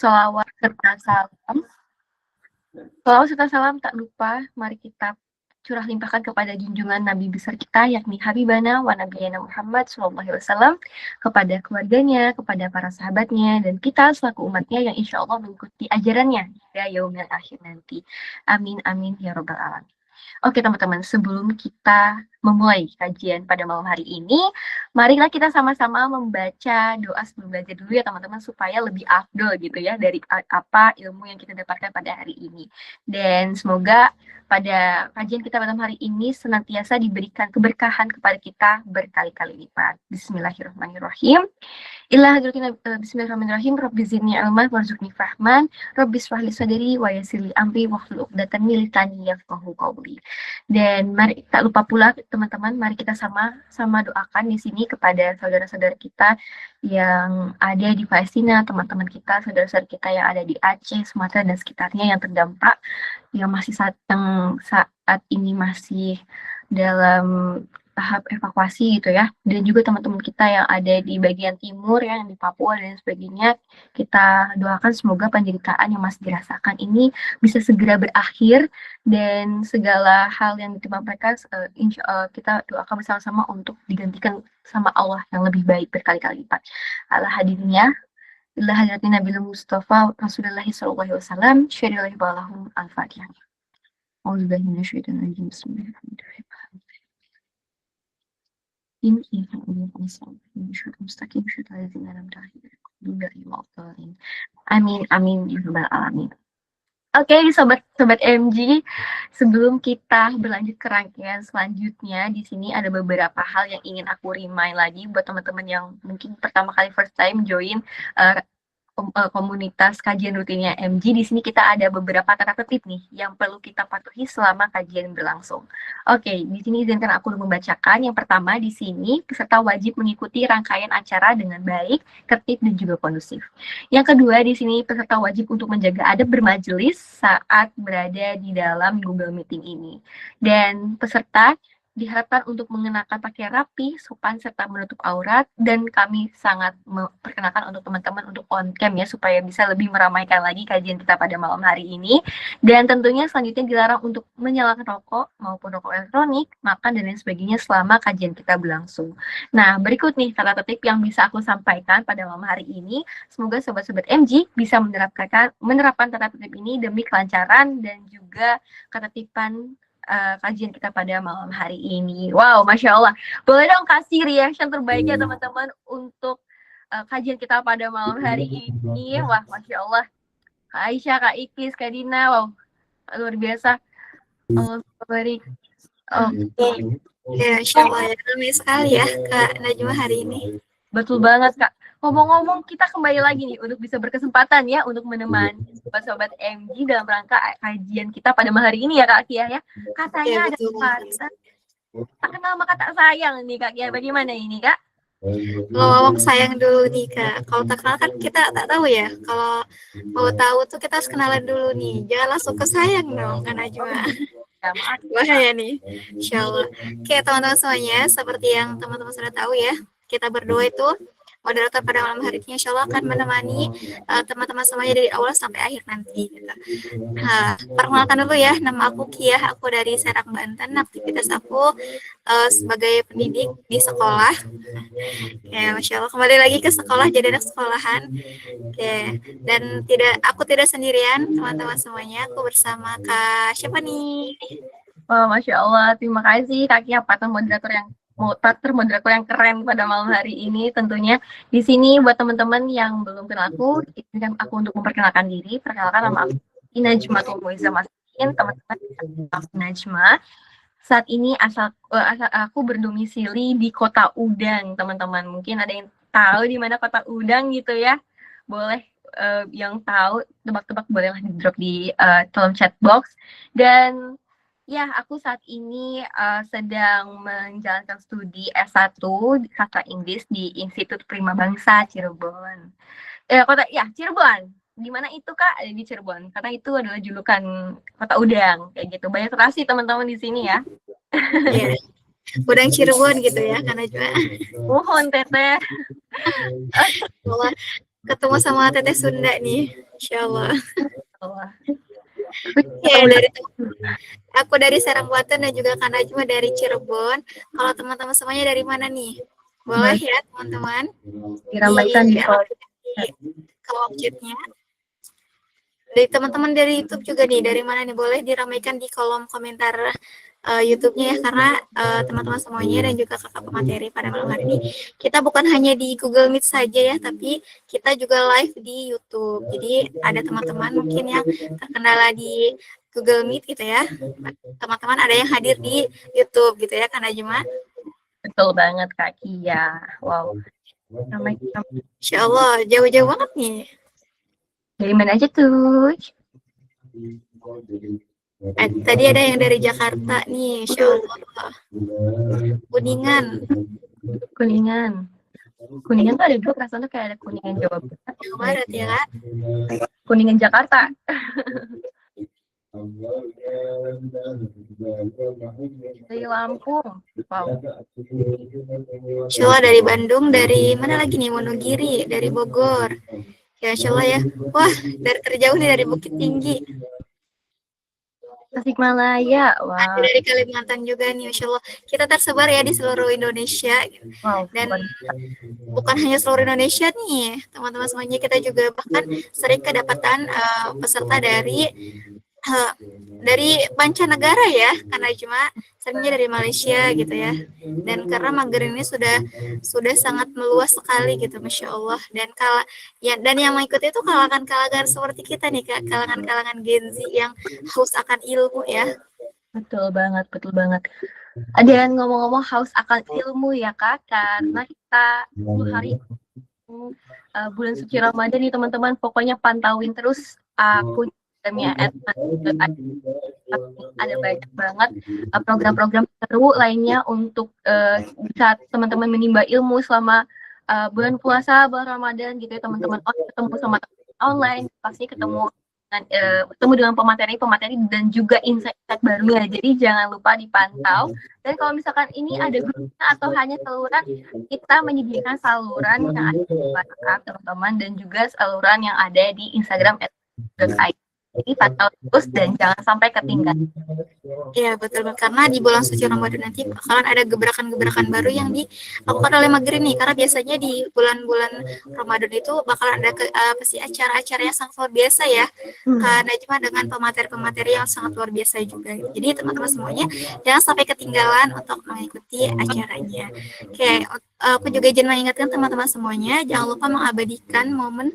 Sholawat serta salam. Sholawat serta salam tak lupa mari kita curah limpahkan kepada junjungan Nabi besar kita, yakni Habibana wa Nabiyana Muhammad SAW, kepada keluarganya, kepada para sahabatnya, dan kita selaku umatnya yang insya Allah mengikuti ajarannya hingga yaumil akhir nanti. Amin, amin, ya robbal alamin. Oke teman-teman, sebelum kita memulai kajian pada malam hari ini, marilah kita sama-sama membaca doa sebelum belajar dulu ya teman-teman, supaya lebih afdol gitu ya dari apa ilmu yang kita dapatkan pada hari ini. Dan semoga pada kajian kita pada hari ini senantiasa diberikan keberkahan kepada kita berkali-kali lipat. Bismillahirrahmanirrahim. Bismillahirrahmanirrahim. Rabbi zidni ilman warzuqni fahman. Rabbi shrah li sadri wa yassir li amri wahlul 'uqdatam min lisani yafqahu qawli. Dan mari tak lupa pula teman-teman, mari kita sama-sama doakan di sini kepada saudara-saudara kita yang ada di Palestina, teman-teman kita, saudara-saudara kita yang ada di Aceh, Sumatera dan sekitarnya yang terdampak, yang masih saat ini masih dalam tahap evakuasi gitu ya, dan juga teman-teman kita yang ada di bagian timur ya, yang di Papua dan sebagainya, kita doakan semoga penderitaan yang masih dirasakan ini bisa segera berakhir, dan segala hal yang ditimpa mereka kita doakan bersama-sama untuk digantikan sama Allah yang lebih baik berkali-kali lipat. Allah hadirnya illa hadiratnya Nabi Mustafa Rasulullah SAW syarillahi balahum al-fatihah. Auzubillahi minasyaitonir rajim. Bismillahirrahmanirrahim. Amin, amin, ya rabbal alamin. Oke, sobat MG, sebelum kita berlanjut ke rangkaian selanjutnya, di sini ada beberapa hal yang ingin aku remind lagi buat teman-teman yang mungkin pertama kali first time join komunitas kajian rutinnya MG. Di sini kita ada beberapa tata tertib nih yang perlu kita patuhi selama kajian berlangsung. Oke, di sini izinkan aku membacakan. Yang pertama, di sini peserta wajib mengikuti rangkaian acara dengan baik, tertib dan juga kondusif. Yang kedua, di sini peserta wajib untuk menjaga adab bermajelis saat berada di dalam Google Meeting ini. Dan peserta diharapkan untuk mengenakan pakaian rapi, sopan, serta menutup aurat, dan kami sangat memperkenalkan untuk teman-teman untuk on cam ya, supaya bisa lebih meramaikan lagi kajian kita pada malam hari ini. Dan tentunya selanjutnya dilarang untuk menyalakan rokok maupun rokok elektronik, makan, dan lain sebagainya selama kajian kita berlangsung. Nah, berikut nih tata tertib yang bisa aku sampaikan pada malam hari ini. Semoga sobat-sobat MG bisa menerapkan tata tertib ini demi kelancaran dan juga ketertiban kajian kita pada malam hari ini. Wow, Masya Allah. Boleh dong kasih reaction terbaiknya teman-teman untuk kajian kita pada malam hari ini. Wah, Masya Allah. Kak Aisyah, Kak Ikis, Kak Dina, wow, luar biasa. Baik. Oke. Ya, Insya Allah ya, ramai sekali ya Kak Najwa hari ini. Betul banget, Kak. Ngomong-ngomong, kita kembali lagi nih untuk bisa berkesempatan ya untuk menemani sobat-sobat MG dalam rangka kajian kita pada malam hari ini ya Kak Kia ya. Katanya ada kata tak kenal maka tak sayang nih Kak Kia. Bagaimana ini Kak? Kalau sayang dulu nih Kak. Kalau tak kenal kan kita tak tahu ya. Kalau mau tahu tuh kita harus kenalan dulu nih. Jangan langsung ke sayang dong Kak Najwa. Bahaya nih. Insya Allah. Oke teman-teman semuanya, seperti yang teman-teman sudah tahu ya, kita berdua itu moderator pada malam hari ini insya Allah akan menemani teman-teman semuanya dari awal sampai akhir nanti gitu. Nah, perkenalkan dulu ya, nama aku Kia, aku dari Serang, Banten. Aktivitas aku sebagai pendidik di sekolah. Ya, Masya Allah, kembali lagi ke sekolah, jadi anak sekolahan. Oke, dan aku tidak sendirian, teman-teman semuanya. Aku bersama Kak siapa nih? Wah, Masya Allah, terima kasih Kak Kia, partner moderator yang keren pada malam hari ini. Tentunya di sini buat teman-teman yang belum kenal aku, izinkan aku untuk memperkenalkan diri. Perkenalkan nama aku Najmatul Muiza Masin, teman-teman. Aku Najma. Saat ini aku berdomisili di Kota Udang, teman-teman. Mungkin ada yang tahu di mana Kota Udang gitu ya. Boleh yang tahu tebak-tebak bolehlah di drop di kolom chat box. Dan ya, aku saat ini sedang menjalankan studi S1 Sastra Inggris di Institut Prima Bangsa Cirebon. Cirebon. Di mana itu Kak? Ada di Cirebon. Karena itu adalah julukan Kota Udang kayak gitu. Banyak terasi teman-teman di sini ya. Iya. Udang Cirebon gitu ya, karena juga. Mohon Teteh. Ketemu sama Teteh Sunda nih. Insyaallah. Allah. Ya, aku dari Serang-Banten dan juga Kak Najma dari Cirebon. Kalau teman-teman semuanya dari mana nih? Boleh ya teman-teman diramaikan di kolom chatnya. Dari teman-teman dari YouTube juga nih, dari mana nih? Boleh diramaikan di kolom komentar YouTube-nya ya, karena teman-teman semuanya dan juga kakak pemateri pada malam hari ini kita bukan hanya di Google Meet saja ya, tapi kita juga live di YouTube. Jadi ada teman-teman mungkin yang terkendala di Google Meet gitu ya, teman-teman ada yang hadir di YouTube gitu ya, Kak Najma. Betul banget Kak Kia. Wow. Insya Allah jauh-jauh banget nih. Dari mana aja tuh? Tadi ada yang dari Jakarta nih, Insya Allah. Kuningan. Kuningan tuh ada dua, perasaan tuh kayak ada Kuningan Jawa Barat ya kan? Kuningan Jakarta. Dari Lampung. Wow. Insya Allah dari Bandung, dari mana lagi nih? Wonogiri, dari Bogor. Ya Insya Allah ya. Wah, dari terjauh nih, dari Bukit Tinggi. Tasikmalaya, wow. Ada dari Kalimantan juga nih, Insya Allah. Kita tersebar ya di seluruh Indonesia. Wow. Dan bukan hanya seluruh Indonesia nih, teman-teman semuanya, kita juga bahkan sering kedapatan peserta dari mancanegara ya, karena cuma seringnya dari Malaysia gitu ya. Dan karena mager ini sudah sangat meluas sekali gitu, Masya Allah. Dan yang mengikuti itu kalangan-kalangan seperti kita nih, kalangan-kalangan Gen Z yang haus akan ilmu ya. Betul banget. Ada yang ngomong-ngomong haus akan ilmu ya Kak, karena kita 10 hari bulan suci Ramadan nih teman-teman, pokoknya pantauin terus akun ada banyak banget program-program seru lainnya untuk bisa teman-teman menimba ilmu selama bulan puasa, bulan Ramadan gitu ya teman-teman. Ketemu sama online, pasti ketemu dengan pemateri dan juga insight baru ya. Jadi jangan lupa dipantau. Dan kalau misalkan ini ada grupnya atau hanya saluran, kita menyediakan saluran yang ada di WhatsApp teman-teman dan juga saluran yang ada di Instagram @. Jadi pantau terus dan jangan sampai ketinggalan. Iya betul, karena di bulan suci Ramadan nanti bakalan ada gebrakan-gebrakan baru yang dilakukan oleh Maghrib nih, karena biasanya di bulan-bulan Ramadan itu bakalan ada acara-acara yang sangat luar biasa ya, karena cuma dengan pemateri-pemateri yang sangat luar biasa juga. Jadi teman-teman semuanya jangan sampai ketinggalan untuk mengikuti acaranya. Oke, aku juga izin mengingatkan teman-teman semuanya, jangan lupa mengabadikan momen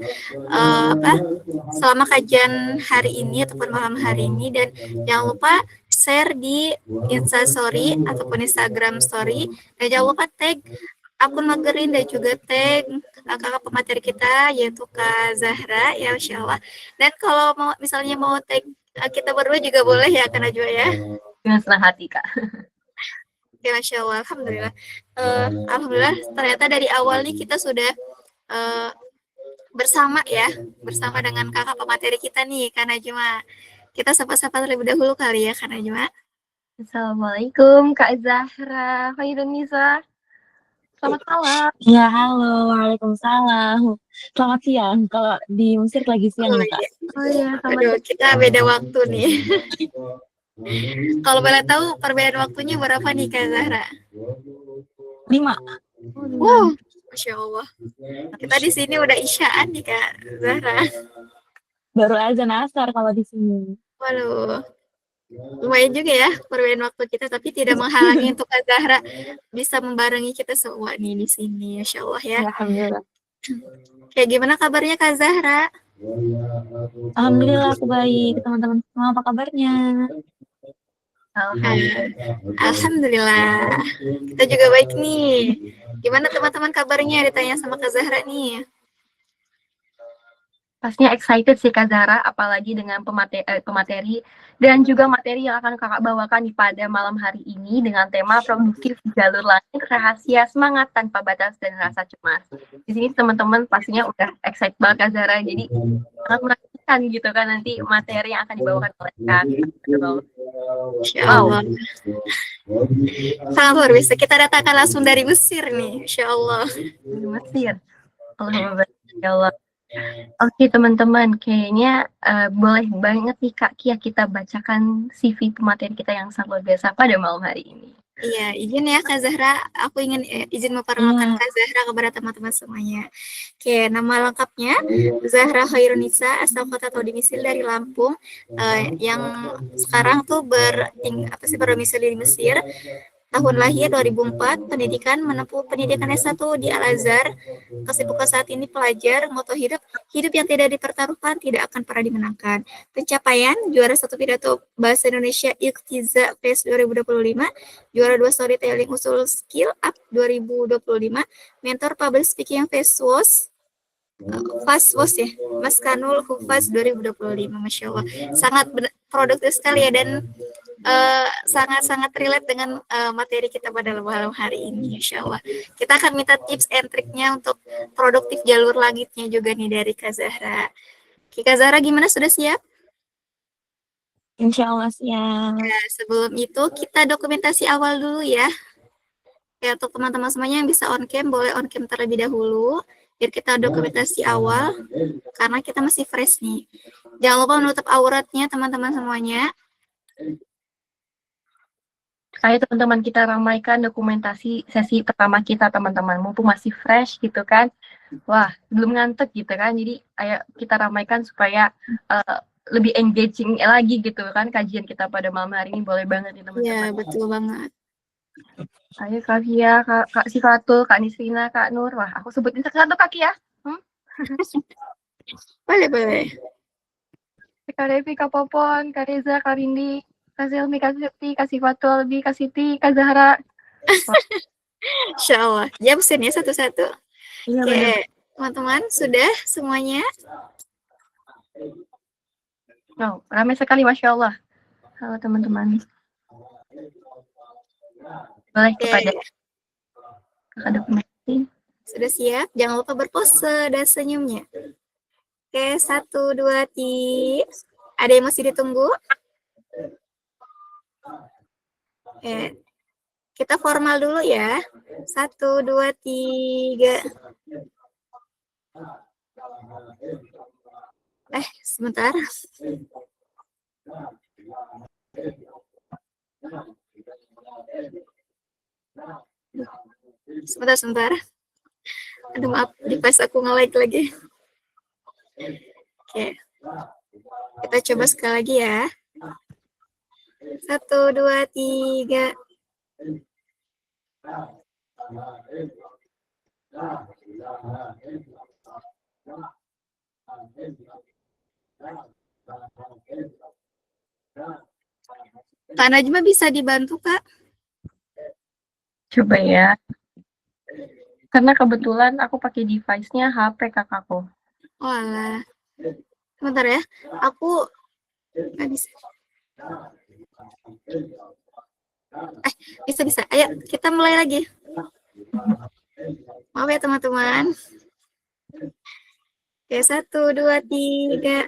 selama kajian hari ini ataupun malam hari ini, dan jangan lupa share di Instastory ataupun Instagram Story, dan jangan lupa tag akun Magerin dan juga tag kakak pemateri kita yaitu Kak Zahra ya, Insya Allah. Dan kalau misalnya mau tag kita berdua juga boleh ya Kak Najwa ya. Dengan senang hati Kak. Ya Masya Allah, Alhamdulillah. Alhamdulillah ternyata dari awal nih kita sudah bersama dengan kakak pemateri kita nih, Kak Najma. Kita sapa-sapa terlebih dahulu kali ya, Kak Najma. Assalamualaikum Kak Zahra. Hai Nisa. Selamat malam. Ya, halo. Waalaikumsalam. Selamat siang. Kalau di Mesir lagi siang ya, Kak. Oh iya, aduh, kita beda waktu nih. Kalau boleh tahu perbedaan waktunya berapa nih, Kak Zahra? 5. Masya Allah. Kita di sini udah isyaan nih Kak Zahra. Baru azan asar kalau di sini. Waduh. Lumayan juga ya perbedaan waktu kita, tapi tidak menghalangi untuk Kak Zahra bisa membarengi kita semua nih di sini. Masya Allah ya. Alhamdulillah. Kayak gimana kabarnya Kak Zahra? Alhamdulillah aku baik. Teman-teman semua apa kabarnya? Alhamdulillah. Kita juga baik nih. Gimana teman-teman kabarnya? Ditanya sama Kak Zahra nih. Pastinya excited sih Kak Zahra, apalagi dengan pemateri dan juga materi yang akan kakak bawakan pada malam hari ini dengan tema produktif jalur langit, rahasia semangat tanpa batas dan rasa cemas. Di sini teman-teman pastinya udah excited banget Kak Zahra, jadi sangat menantikan gitu kan nanti materi yang akan dibawakan oleh Kak. Wow. Sangat luar biasa. Kita datangkan langsung dari Mesir nih, Insya Allah. Dari Mesir. Alhamdulillah. Ya Allah. Oke teman-teman, kayaknya boleh banget nih Kak Kia kita bacakan CV pemateri kita yang sangat luar biasa pada malam hari ini. Iya, izin ya Kak Zahra, aku ingin izin memperkenalkan Kak Zahra kepada teman-teman semuanya. Oke, nama lengkapnya Zahra Khairunisa, asal kota atau domisili dari Lampung, yang sekarang tuh berdomisili di Mesir. Tahun lahir 2004, menempuh pendidikan S1 di Al-Azhar. Kesibukan saat ini pelajar, moto hidup yang tidak dipertaruhkan tidak akan pernah dimenangkan. Pencapaian, juara 1 pidato Bahasa Indonesia Iqtiza Fest 2025, juara 2 Storytelling Usul Skill Up 2025, mentor Public Speaking FastWos ya, Mas Kanul Hufaz 2025, Masya Allah. Sangat produktif sekali ya, dan sangat-sangat relate dengan materi kita pada malam hari ini, Insya Allah. Kita akan minta tips and triknya untuk produktif jalur langitnya juga nih dari Kak Zahra. Oke, Kak Zahra gimana, sudah siap? Insya Allah siap. Ya, sebelum itu kita dokumentasi awal dulu ya. Ya, untuk teman-teman semuanya yang bisa on cam, boleh on cam terlebih dahulu, biar kita dokumentasi awal, karena kita masih fresh nih. Jangan lupa menutup auratnya teman-teman semuanya. Ayo teman-teman kita ramaikan dokumentasi sesi pertama kita teman-teman, mumpung masih fresh gitu kan. Wah, belum ngantuk gitu kan. Jadi ayo kita ramaikan supaya lebih engaging lagi gitu kan kajian kita pada malam hari ini. Boleh banget nih teman-teman. Iya, betul banget. Ayo Kak Kia, Kak Sifatul, Kak Nisrina, Kak Nur. Wah, aku sebutin satu-satu Kak Kia. Boleh. Kak Devi, Kak Popon, Kak Reza, Kak Rindi, Kak Zelmi, Kak Septi, Kak Sifatul, Bi, Kak Siti, Kak Zahra. Insya Allah. Jam ya satu-satu. Iya, Oke, benar. teman-teman, sudah semuanya? Oh, ramai sekali, Masya Allah. Halo teman-teman. Boleh kepada Kakak dokumentasi. Sudah siap? Jangan lupa berpose dan senyumnya. Oke, 1, 2, 3. Ada yang masih ditunggu? Oke, kita formal dulu ya. 1, 2, 3. Sebentar. Sebentar. Aduh, maaf, device aku nge-lag lagi. Oke. Kita coba sekali lagi ya. 1, 2, 3. Kak Najma bisa dibantu, Kak? Coba ya. Karena kebetulan aku pakai device-nya HP kakakku. Oh alah. Sebentar ya. Aku nggak bisa. Bisa. Ayo, kita mulai lagi. Maaf ya, teman-teman. Oke, 1, 2, 3.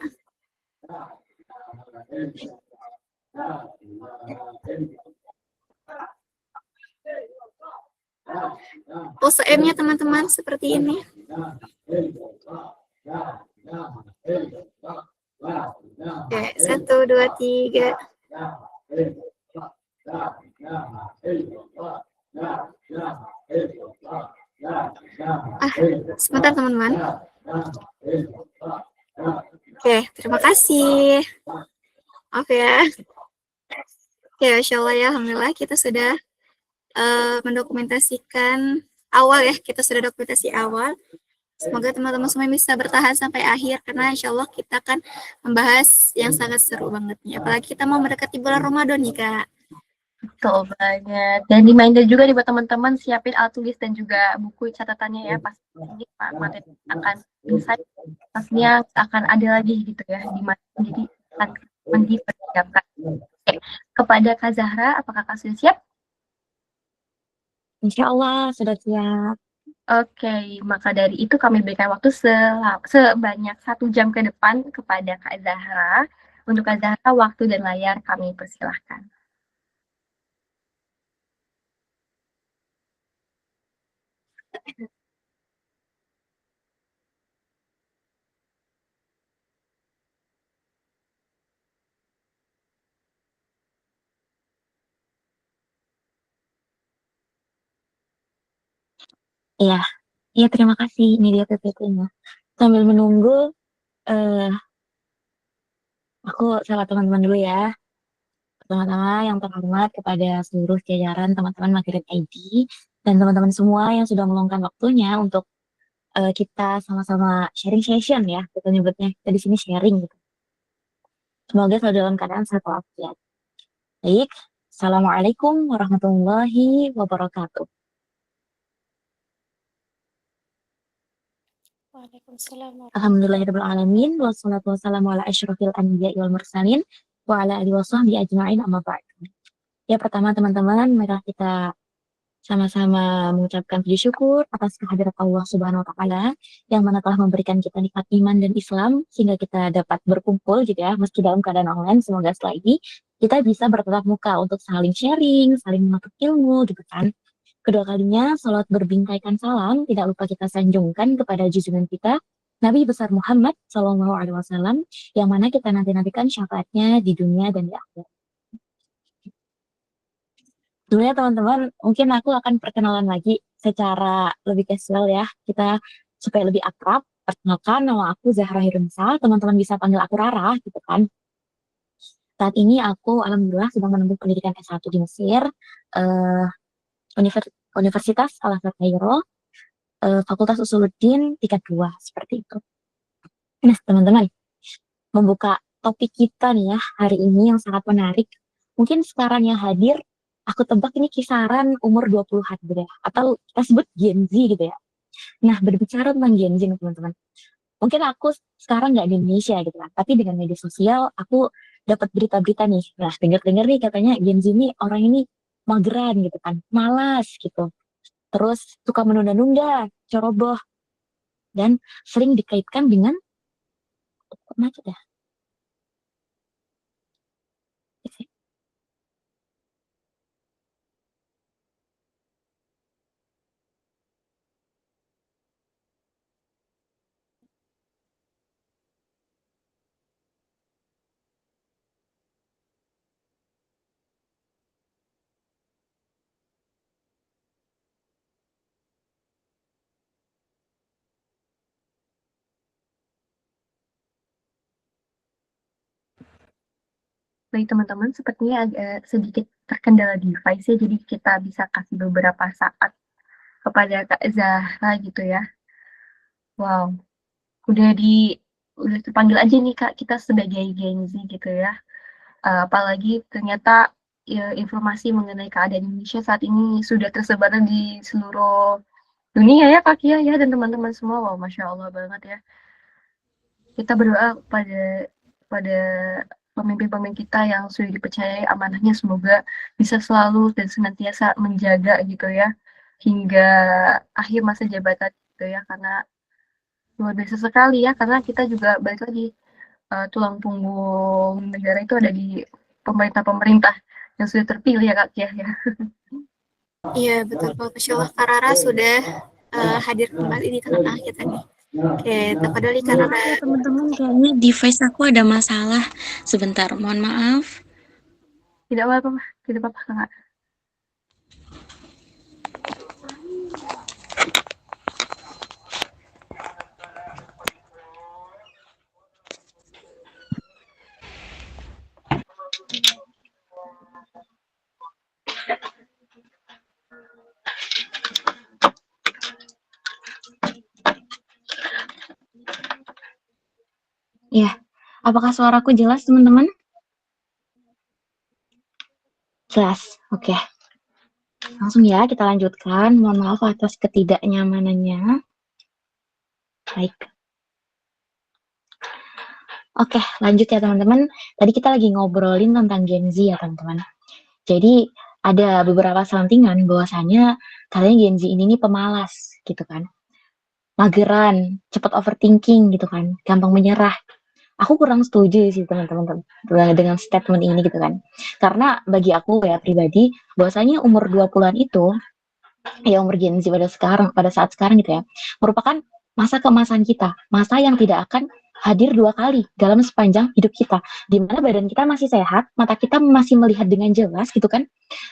Pose M-nya teman-teman seperti ini. Oke, 1, 2, 3. Sebentar teman-teman. Oke, terima kasih. Maaf ya. Oke, Insya Allah ya, Alhamdulillah kita sudah mendokumentasikan awal ya, kita sudah dokumentasi awal. Semoga teman-teman semua bisa bertahan sampai akhir, karena insya Allah kita akan membahas yang sangat seru banget nih. Apalagi kita mau mendekati bulan Ramadan nih, Kak. Betul banget. Dan reminder juga nih buat teman-teman siapin alat tulis dan juga buku catatannya ya. Pas ini materi akan selesai, pastinya akan ada lagi gitu ya. Jadi akan dipersiapkan. Oke. Kepada Kak Zahra, apakah Kak sudah siap? Insya Allah sudah siap. Oke, maka dari itu kami berikan waktu sebanyak 1 jam ke depan kepada Kak Zahra. Untuk Kak Zahra, waktu dan layar kami persilahkan. Iya, iya terima kasih. Ini dia PPT-nya. Sambil menunggu, eh aku sama teman-teman dulu ya. Pertama-tama yang terhormat kepada seluruh jajaran teman-teman Magiret ID dan teman-teman semua yang sudah meluangkan waktunya untuk kita sama-sama sharing session ya, kita nyebutnya. Kita di sini sharing gitu. Semoga selalu dalam keadaan sehat walafiat. Baik, Assalamualaikum warahmatullahi wabarakatuh. Waalaikumsalam Alhamdulillahirabbil alamin wassalatu wassalamu ala asyrofil anbiya'i wal mursalin wa ala alihi washabbihi ajma'in amma ba'd. Ya pertama teman-teman, mari kita sama-sama mengucapkan puji syukur atas kehadirat Allah Subhanahu wa taala yang mana telah memberikan kita nikmat iman dan Islam sehingga kita dapat berkumpul gitu ya meski dalam keadaan online. Semoga setelah ini kita bisa bertatap muka untuk saling sharing, saling menuntut ilmu gitu kan. Kedua kalinya, salat berbingkaikan salam, tidak lupa kita sanjungkan kepada junjungan kita, Nabi besar Muhammad Sallallahu Alaihi Wasallam, yang mana kita nanti-nantikan syafaatnya di dunia dan di akhirat. Dulu ya teman-teman, mungkin aku akan perkenalan lagi secara lebih casual ya, kita supaya lebih akrab. Perkenalkan, nama aku Zahra Hirunisa, teman-teman bisa panggil aku Rara gitu kan. Saat ini aku alhamdulillah sedang menempuh pendidikan S1 di Mesir, eh, Universitas Al-Azhar Kairo, Fakultas Usuluddin tingkat 2 seperti itu. Nah, teman-teman, membuka topik kita nih ya hari ini yang sangat menarik. Mungkin sekarang yang hadir, aku tebak ini kisaran umur 20-an gitu ya, atau kita sebut Gen Z gitu ya. Nah, berbicara tentang Gen Z nih teman-teman. Mungkin aku sekarang nggak di Indonesia gitu kan, tapi dengan media sosial aku dapat berita-berita nih. Nah, dengar-dengar nih katanya Gen Z ini orang ini mageran gitu kan, malas gitu. Terus suka menunda-nunda, ceroboh, dan sering dikaitkan dengan macet ya. Baik teman-teman, sepertinya agak sedikit terkendala device ya, jadi kita bisa kasih beberapa saat kepada Kak Zahra gitu ya. Wow, udah udah terpanggil aja nih Kak, kita sebagai Gen Z gitu ya. Apalagi ternyata ya, informasi mengenai keadaan Indonesia saat ini sudah tersebar di seluruh dunia ya Kak Kia ya dan teman-teman semua. Wow, Masya Allah banget ya. Kita berdoa pada pemimpin-pemimpin kita yang sudah dipercayai amanahnya, semoga bisa selalu dan senantiasa menjaga gitu ya hingga akhir masa jabatan gitu ya, karena luar biasa sekali ya, karena kita juga balik lagi tulang punggung negara itu ada di pemerintah-pemerintah yang sudah terpilih ya Kak ya. Iya betul, Masya Allah Kak Rara sudah hadir kembali di tengah-tengah kita nih. Oke, tak dulu Kak Rara. Ya teman-teman, kayaknya device aku ada masalah. Sebentar, mohon maaf. Tidak apa-apa, tidak apa-apa Kak. Ya, apakah suaraku jelas teman-teman? Jelas, oke. Langsung ya kita lanjutkan. Mohon maaf atas ketidaknyamanannya. Baik. Oke, lanjut ya teman-teman. Tadi kita lagi ngobrolin tentang Gen Z ya teman-teman. Jadi ada beberapa selentingan bahwasanya katanya Gen Z ini nih pemalas gitu kan. Mageran, cepat overthinking gitu kan, gampang menyerah. Aku kurang setuju sih teman-teman dengan statement ini gitu kan. Karena bagi aku ya pribadi, bahwasanya umur 20-an itu, ya umur Gen Z pada saat sekarang gitu ya, merupakan masa keemasan kita, masa yang tidak akan hadir 2 kali dalam sepanjang hidup kita, di mana badan kita masih sehat, mata kita masih melihat dengan jelas gitu kan,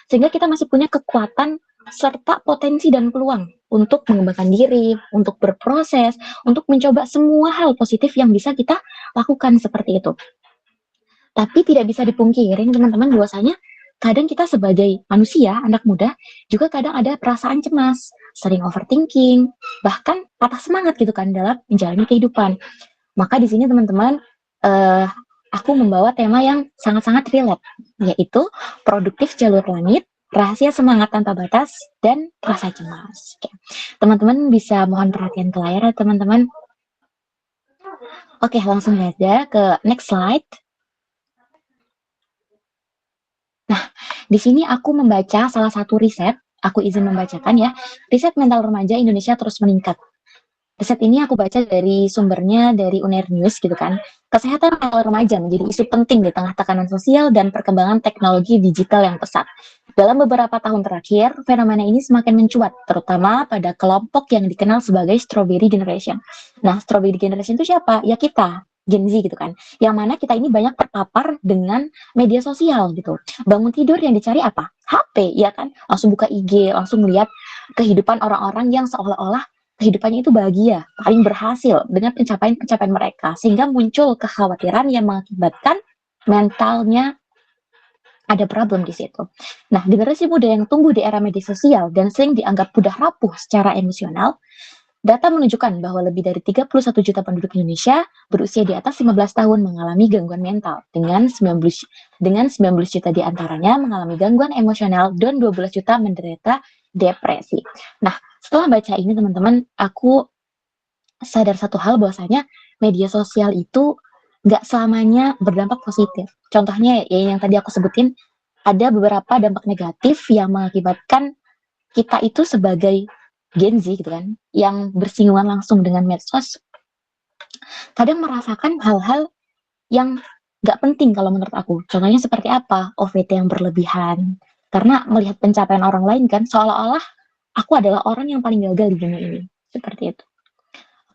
sehingga kita masih punya kekuatan serta potensi dan peluang untuk mengembangkan diri, untuk berproses, untuk mencoba semua hal positif yang bisa kita lakukan seperti itu. Tapi tidak bisa dipungkiri teman-teman bahwasanya kadang kita sebagai manusia, anak muda, juga kadang ada perasaan cemas, sering overthinking, bahkan patah semangat gitu kan dalam menjalani kehidupan. Maka di sini teman-teman, aku membawa tema yang sangat-sangat relate, yaitu produktif jalur langit, rahasia semangat tanpa batas, dan rasa cemas. Oke. Teman-teman bisa mohon perhatian ke layar ya teman-teman. Oke, langsung aja ke next slide. Nah, di sini aku membaca salah satu riset, aku izin membacakan ya, riset mental remaja Indonesia terus meningkat. Riset ini aku baca dari sumbernya dari UNER News gitu kan. Kesehatan mental remaja menjadi isu penting di tengah tekanan sosial dan perkembangan teknologi digital yang pesat. Dalam beberapa tahun terakhir, fenomena ini semakin mencuat, terutama pada kelompok yang dikenal sebagai Strawberry Generation. Nah, Strawberry Generation itu siapa? Ya kita, Gen Z gitu kan. Yang mana kita ini banyak terpapar dengan media sosial gitu. Bangun tidur yang dicari apa? HP, ya kan? Langsung buka IG, langsung melihat kehidupan orang-orang yang seolah-olah kehidupannya itu bahagia, paling berhasil dengan pencapaian-pencapaian mereka, sehingga muncul kekhawatiran yang mengakibatkan mentalnya ada problem di situ. Nah, generasi muda yang tumbuh di era media sosial dan sering dianggap mudah rapuh secara emosional, data menunjukkan bahwa lebih dari 31 juta penduduk Indonesia berusia di atas 15 tahun mengalami gangguan mental, dengan 19 juta diantaranya mengalami gangguan emosional dan 12 juta menderita depresi. Nah, setelah baca ini teman-teman, aku sadar satu hal bahwasanya media sosial itu nggak selamanya berdampak positif. Contohnya ya yang tadi aku sebutin, ada beberapa dampak negatif yang mengakibatkan kita itu sebagai Gen Z gitu kan, yang bersinggungan langsung dengan medsos, kadang merasakan hal-hal yang nggak penting kalau menurut aku. Contohnya seperti apa? OVT yang berlebihan. Karena melihat pencapaian orang lain kan, seolah-olah aku adalah orang yang paling gagal di dunia ini. Seperti itu.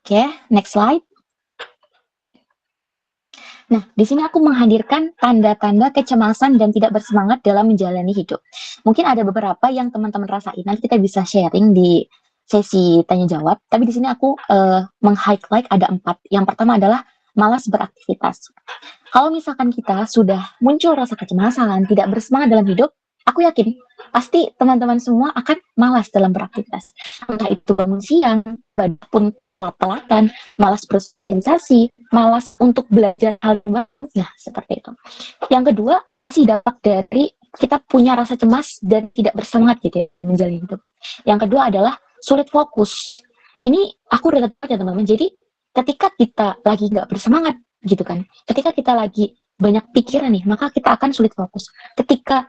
Oke, next slide. Nah, di sini aku menghadirkan tanda-tanda kecemasan dan tidak bersemangat dalam menjalani hidup. Mungkin ada beberapa yang teman-teman rasain, nanti kita bisa sharing di sesi tanya jawab. Tapi di sini aku meng-highlight ada 4. Yang pertama adalah malas beraktivitas. Kalau misalkan kita sudah muncul rasa kecemasan, tidak bersemangat dalam hidup, aku yakin pasti teman-teman semua akan malas dalam beraktivitas. Entah itu bangun siang, pun telatan, malas bersosialisasi, malas untuk belajar hal baru, nah seperti itu. Yang kedua, sih dampak dari kita punya rasa cemas dan tidak bersemangat gitu ya menjalani hidup. Yang kedua adalah sulit fokus. Ini aku relate ya teman-teman. Jadi ketika kita lagi nggak bersemangat gitu kan, ketika kita lagi banyak pikiran nih, maka kita akan sulit fokus. Ketika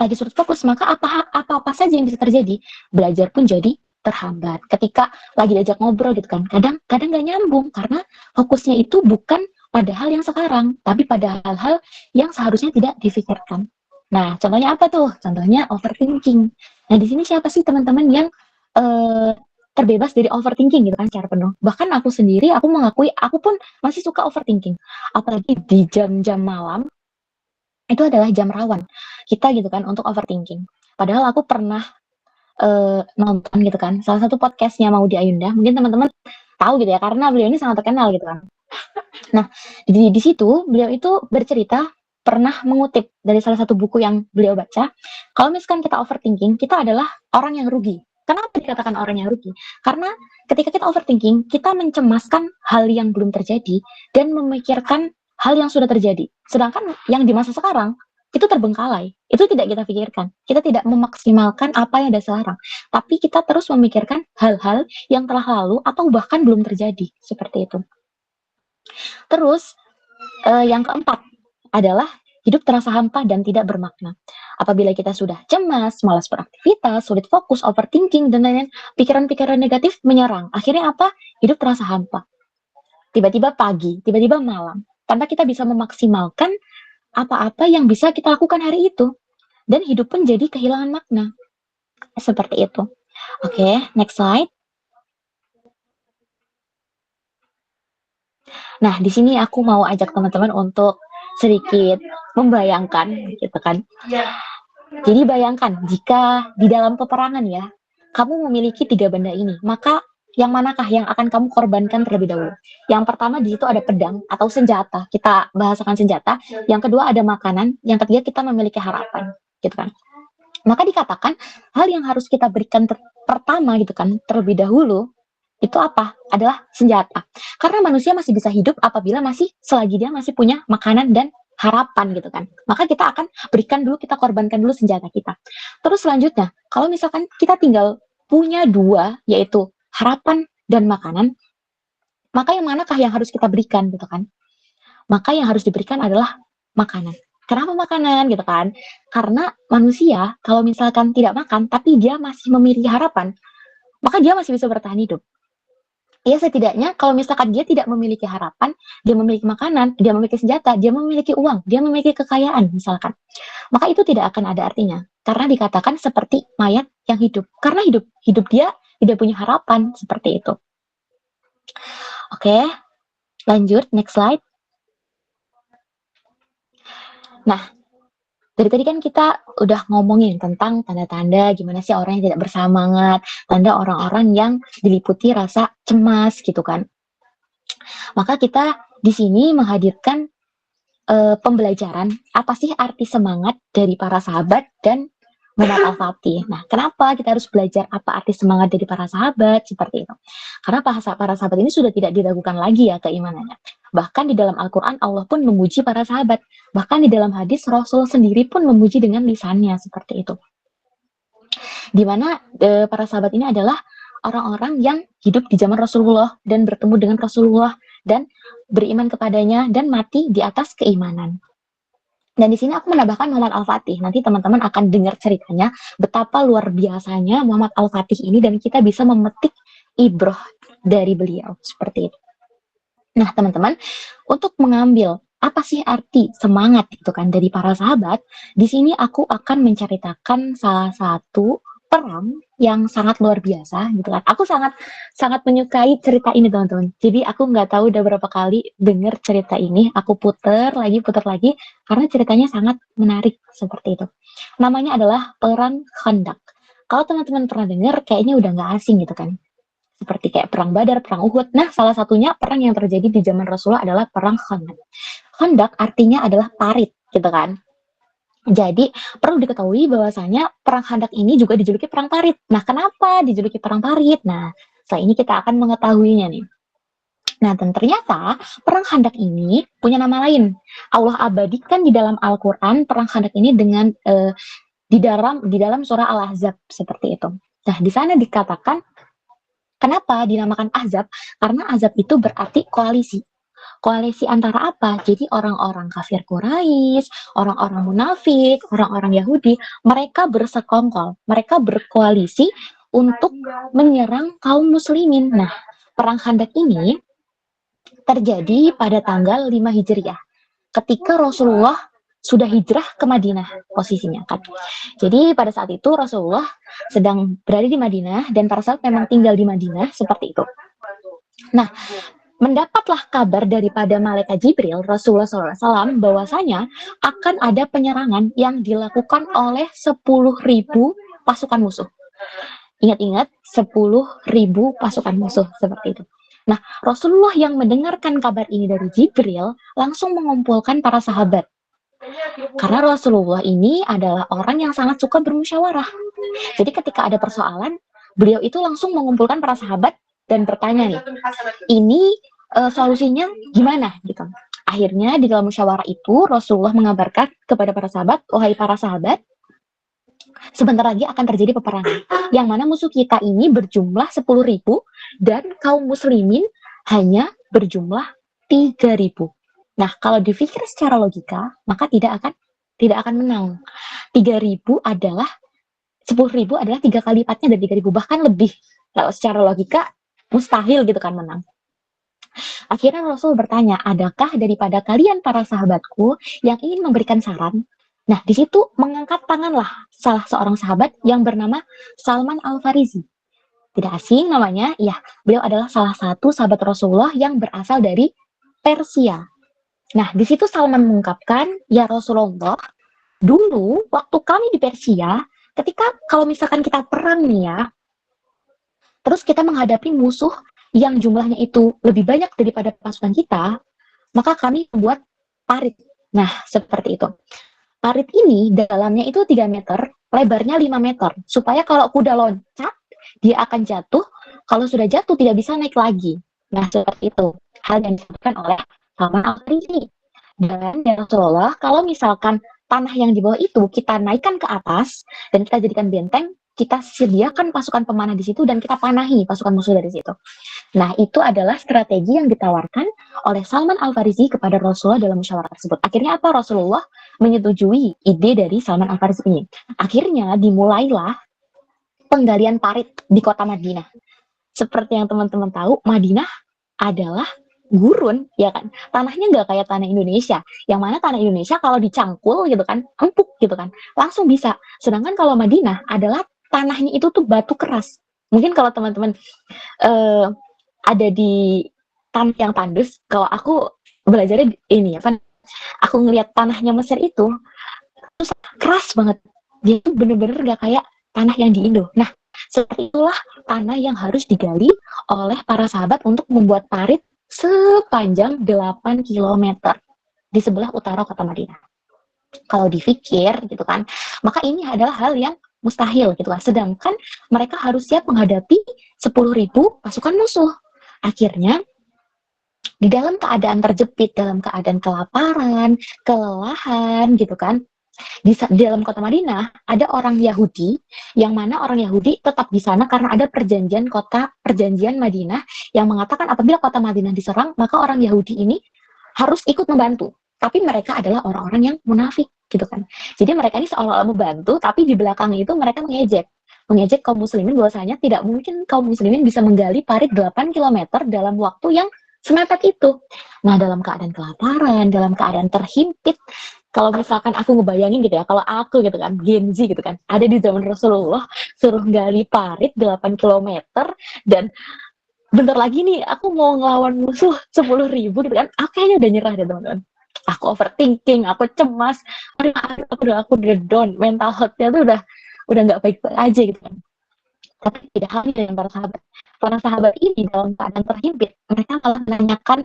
lagi sulit fokus, maka apa-apa saja yang bisa terjadi, belajar pun jadi terhambat. Ketika lagi diajak ngobrol gitu kan, kadang nggak nyambung karena fokusnya itu bukan pada hal yang sekarang, tapi pada hal-hal yang seharusnya tidak difikirkan. Nah, contohnya apa tuh? Contohnya overthinking. Nah, di sini siapa sih teman-teman yang terbebas dari overthinking gitu kan secara penuh? Bahkan aku sendiri, aku mengakui aku pun masih suka overthinking. Apalagi di jam-jam malam, itu adalah jam rawan kita gitu kan untuk overthinking. Padahal aku pernah nonton gitu kan, salah satu podcastnya Maudy Ayunda, mungkin teman-teman tahu gitu ya, karena beliau ini sangat terkenal gitu kan. Nah, di situ beliau itu bercerita pernah mengutip dari salah satu buku yang beliau baca, kalau misalkan kita overthinking, kita adalah orang yang rugi. Kenapa dikatakan orang yang rugi? Karena ketika kita overthinking, kita mencemaskan hal yang belum terjadi dan memikirkan hal yang sudah terjadi. Sedangkan yang di masa sekarang, itu terbengkalai. Itu tidak kita pikirkan. Kita tidak memaksimalkan apa yang ada sekarang. Tapi kita terus memikirkan hal-hal yang telah lalu atau bahkan belum terjadi. Seperti itu. Terus, yang keempat adalah hidup terasa hampa dan tidak bermakna. Apabila kita sudah cemas, malas beraktivitas, sulit fokus, overthinking, dan lain-lain, pikiran-pikiran negatif menyerang. Akhirnya apa? Hidup terasa hampa. Tiba-tiba pagi, tiba-tiba malam. Tanpa kita bisa memaksimalkan apa-apa yang bisa kita lakukan hari itu. Dan hidup pun jadi kehilangan makna. Seperti itu. Oke, next slide. Nah, di sini aku mau ajak teman-teman untuk sedikit membayangkan, gitu kan. Jadi bayangkan jika di dalam peperangan ya, kamu memiliki 3 benda ini, maka yang manakah yang akan kamu korbankan terlebih dahulu? Yang pertama di situ ada pedang atau senjata, kita bahasakan senjata. Yang kedua ada makanan, yang ketiga kita memiliki harapan, gitu kan. Maka dikatakan hal yang harus kita berikan pertama gitu kan, terlebih dahulu itu apa? Adalah senjata. Karena manusia masih bisa hidup apabila selagi dia masih punya makanan dan harapan gitu kan. Maka kita akan berikan dulu, kita korbankan dulu senjata kita. Terus selanjutnya, kalau misalkan kita tinggal punya 2, yaitu harapan dan makanan, maka yang manakah yang harus kita berikan gitu kan? Maka yang harus diberikan adalah makanan. Kenapa makanan gitu kan? Karena manusia kalau misalkan tidak makan tapi dia masih memiliki harapan, maka dia masih bisa bertahan hidup. Ya setidaknya kalau misalkan dia tidak memiliki harapan, dia memiliki makanan, dia memiliki senjata, dia memiliki uang, dia memiliki kekayaan misalkan, maka itu tidak akan ada artinya. Karena dikatakan seperti mayat yang hidup. Karena hidup dia tidak punya harapan, seperti itu. Oke, lanjut, next slide. Nah, dari tadi kan kita udah ngomongin tentang tanda-tanda gimana sih orang yang tidak bersemangat, tanda orang-orang yang diliputi rasa cemas gitu kan. Maka kita di sini menghadirkan pembelajaran apa sih arti semangat dari para sahabat dan Muhammad Al-Fatih. Nah, kenapa kita harus belajar apa arti semangat dari para sahabat seperti itu? Karena para sahabat ini sudah tidak diragukan lagi ya keimanannya. Bahkan di dalam Al-Quran Allah pun memuji para sahabat. Bahkan di dalam hadis Rasul sendiri pun memuji dengan lisannya seperti itu. Di mana para sahabat ini adalah orang-orang yang hidup di zaman Rasulullah dan bertemu dengan Rasulullah dan beriman kepadanya dan mati di atas keimanan. Dan di sini aku menambahkan Muhammad Al-Fatih. Nanti teman-teman akan dengar ceritanya betapa luar biasanya Muhammad Al-Fatih ini dan kita bisa memetik ibrah dari beliau seperti itu. Nah, teman-teman, untuk mengambil apa sih arti semangat itu kan dari para sahabat, di sini aku akan menceritakan salah satu perang yang sangat luar biasa gitu kan. Aku sangat menyukai cerita ini teman-teman. Jadi aku nggak tahu udah berapa kali denger cerita ini, aku puter lagi karena ceritanya sangat menarik seperti itu. Namanya adalah Perang Khandaq. Kalau teman-teman pernah dengar, kayaknya udah nggak asing gitu kan. Seperti kayak perang Badar, perang Uhud. Nah, salah satunya perang yang terjadi di zaman Rasulullah adalah perang Khandaq. Khandaq artinya adalah parit gitu kan. Jadi perlu diketahui bahwasanya perang Khandaq ini juga dijuluki perang parit. Nah, kenapa dijuluki perang parit? Nah, setelah ini kita akan mengetahuinya nih. Nah, dan ternyata perang Khandaq ini punya nama lain. Allah abadikan di dalam Al-Quran perang Khandaq ini dengan di dalam surah Al-Ahzab seperti itu. Nah, di sana dikatakan kenapa dinamakan Ahzab? Karena Ahzab itu berarti koalisi. Koalisi antara apa? Jadi orang-orang kafir Quraisy, orang-orang munafik, orang-orang Yahudi, mereka bersekongkol, mereka berkoalisi untuk menyerang kaum muslimin. Nah, perang Khandaq ini terjadi pada tanggal 5 Hijriah, ketika Rasulullah sudah hijrah ke Madinah posisinya kan. Jadi pada saat itu Rasulullah sedang berada di Madinah dan para sahabat memang tinggal di Madinah seperti itu. Nah, mendapatlah kabar daripada malaikat Jibril Rasulullah SAW bahwasanya akan ada penyerangan yang dilakukan oleh 10.000 pasukan musuh. Ingat-ingat 10.000 pasukan musuh seperti itu. Nah, Rasulullah yang mendengarkan kabar ini dari Jibril langsung mengumpulkan para sahabat. Karena Rasulullah ini adalah orang yang sangat suka bermusyawarah. Jadi ketika ada persoalan, beliau itu langsung mengumpulkan para sahabat dan bertanya nih, ini solusinya gimana gitu. Akhirnya di dalam musyawarah itu Rasulullah mengabarkan kepada para sahabat, wahai para sahabat, sebentar lagi akan terjadi peperangan. Yang mana musuh kita ini berjumlah 10.000 dan kaum muslimin hanya berjumlah 3.000. Nah, kalau dipikir secara logika, maka tidak akan menang. 3.000 adalah 10.000 adalah 3 kali lipatnya dari 3.000, bahkan lebih. Kalau secara logika mustahil gitu kan menang. Akhirnya Rasul bertanya, adakah daripada kalian para sahabatku yang ingin memberikan saran? Nah, di situ mengangkat tanganlah salah seorang sahabat yang bernama Salman Al-Farisi. Tidak asing namanya, ya, beliau adalah salah satu sahabat Rasulullah yang berasal dari Persia. Nah, di situ Salman mengungkapkan, ya Rasulullah, dulu waktu kami di Persia, ketika kalau misalkan kita perang nih ya, terus kita menghadapi musuh yang jumlahnya itu lebih banyak daripada pasukan kita, maka kami membuat parit. Nah, seperti itu. Parit ini dalamnya itu 3 meter, lebarnya 5 meter. Supaya kalau kuda loncat, dia akan jatuh. Kalau sudah jatuh, tidak bisa naik lagi. Nah, seperti itu. Hal yang dilakukan oleh Salman Al-Farisi. Dan ya Rasulullah, kalau misalkan tanah yang di bawah itu kita naikkan ke atas, dan kita jadikan benteng, kita sediakan pasukan pemanah di situ, dan kita panahi pasukan musuh dari situ. Nah, itu adalah strategi yang ditawarkan oleh Salman Al-Farisi kepada Rasulullah dalam musyawarah tersebut. Akhirnya apa? Rasulullah menyetujui ide dari Salman Al-Farisi ini. Akhirnya dimulailah penggalian parit di kota Madinah. Seperti yang teman-teman tahu, Madinah adalah gurun, ya kan? Tanahnya nggak kayak tanah Indonesia. Yang mana tanah Indonesia kalau dicangkul gitu kan, empuk gitu kan, langsung bisa. Sedangkan kalau Madinah adalah tanahnya itu tuh batu keras. Mungkin kalau teman-teman ada di tanah yang tandus, kalau aku belajarnya ini ya, kan aku ngelihat tanahnya Mesir itu keras banget. Dia itu bener-bener gak kayak tanah yang di Indo. Nah, seperti itulah tanah yang harus digali oleh para sahabat untuk membuat parit sepanjang 8 km di sebelah utara kota Madinah. Kalau dipikir gitu kan, maka ini adalah hal yang mustahil gitu kan. Sedangkan mereka harus siap menghadapi 10.000 pasukan musuh. Akhirnya di dalam keadaan terjepit, dalam keadaan kelaparan, kelelahan gitu kan, di dalam kota Madinah ada orang Yahudi, yang mana orang Yahudi tetap di sana karena ada perjanjian Madinah yang mengatakan apabila kota Madinah diserang, maka orang Yahudi ini harus ikut membantu. Tapi mereka adalah orang-orang yang munafik gitu kan. Jadi mereka ini seolah-olah membantu, tapi di belakang itu mereka mengejek kaum muslimin bahwasanya tidak mungkin kaum muslimin bisa menggali parit 8 km dalam waktu yang semepet itu. Nah, dalam keadaan kelaparan, dalam keadaan terhimpit, kalau misalkan aku ngebayangin gitu ya, kalau aku gitu kan, Gen Z gitu kan, ada di zaman Rasulullah, suruh gali parit 8 km, dan bentar lagi nih, aku mau ngelawan musuh 10.000 gitu kan, aku kayaknya udah nyerah deh teman-teman. Aku overthinking, aku cemas, aku udah down, mental health-nya tuh udah nggak baik-baik aja gitu kan. Tapi tidak halnya dengan para sahabat. Para sahabat ini dalam keadaan terhimpit, mereka malah menanyakan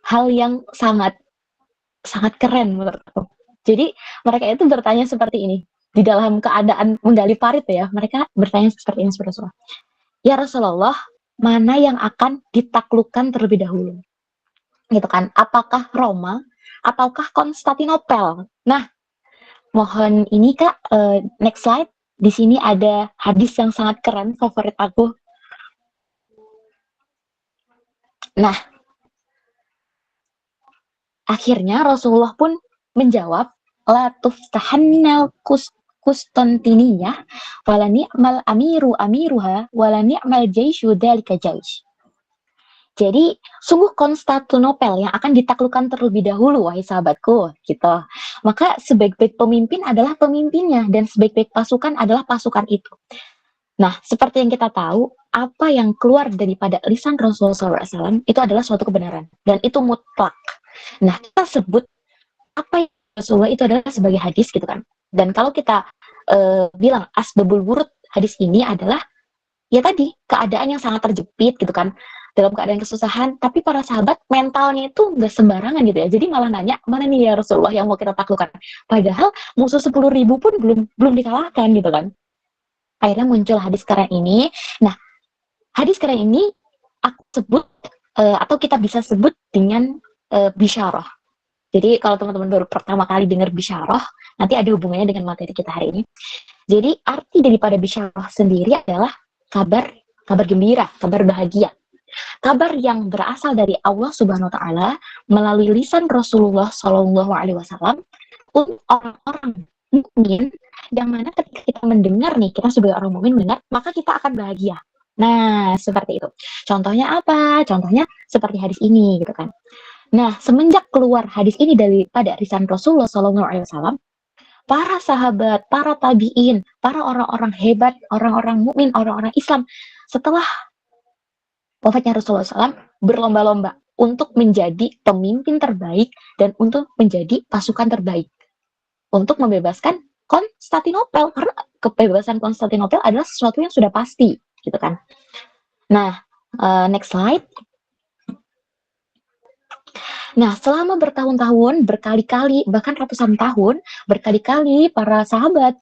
hal yang sangat keren menurut aku. Jadi mereka itu bertanya seperti ini. Di dalam keadaan menggali parit ya, mereka bertanya seperti ini, Rasulullah. Ya Rasulullah, mana yang akan ditaklukkan terlebih dahulu? Gitu kan? Apakah Roma ataukah Konstantinopel? Nah, mohon ini Kak, next slide. Di sini ada hadis yang sangat keren, favorit aku. Nah, akhirnya Rasulullah pun menjawab, la tuftahannal Kustantiniyah wala ni'mal amiruha wala ni'mal jaishu dzalika jaish. Jadi, sungguh Konstantinopel yang akan ditaklukkan terlebih dahulu, wahai sahabatku, gitu. Maka sebaik-baik pemimpin adalah pemimpinnya, dan sebaik-baik pasukan adalah pasukan itu. Nah, seperti yang kita tahu, apa yang keluar daripada lisan Rasulullah SAW itu adalah suatu kebenaran, dan itu mutlak. Nah, kita sebut apa yang Rasulullah itu adalah sebagai hadis, gitu kan. Dan kalau kita bilang asbabul wurud hadis ini adalah, ya tadi, keadaan yang sangat terjepit, gitu kan, dalam keadaan kesusahan, tapi para sahabat mentalnya itu nggak sembarangan gitu ya, jadi malah nanya, mana nih ya Rasulullah yang mau kita taklukkan, padahal musuh 10.000 pun belum dikalahkan gitu kan. Akhirnya muncul hadis keren ini. Nah, hadis keren ini aku sebut atau kita bisa sebut dengan bisyarah. Jadi kalau teman-teman baru pertama kali dengar bisyarah, nanti ada hubungannya dengan materi kita hari ini. Jadi arti daripada bisyarah sendiri adalah kabar gembira, kabar bahagia. Kabar yang berasal dari Allah Subhanahu wa taala melalui lisan Rasulullah Shallallahu alaihi wasallam untuk orang-orang mukmin, yang mana ketika kita mendengar nih, kita sebagai orang mukmin mendengar, maka kita akan bahagia. Nah, seperti itu. Contohnya apa? Contohnya seperti hadis ini gitu kan. Nah, semenjak keluar hadis ini daripada lisan Rasulullah Shallallahu alaihi wasallam, para sahabat, para tabi'in, para orang-orang hebat, orang-orang mukmin, orang-orang Islam setelah wafatnya Rasulullah SAW berlomba-lomba untuk menjadi pemimpin terbaik dan untuk menjadi pasukan terbaik. untuk membebaskan Konstantinopel, karena kebebasan Konstantinopel adalah sesuatu yang sudah pasti, gitu kan. Nah, next slide. Nah, selama bertahun-tahun, berkali-kali, bahkan ratusan tahun, berkali-kali para sahabat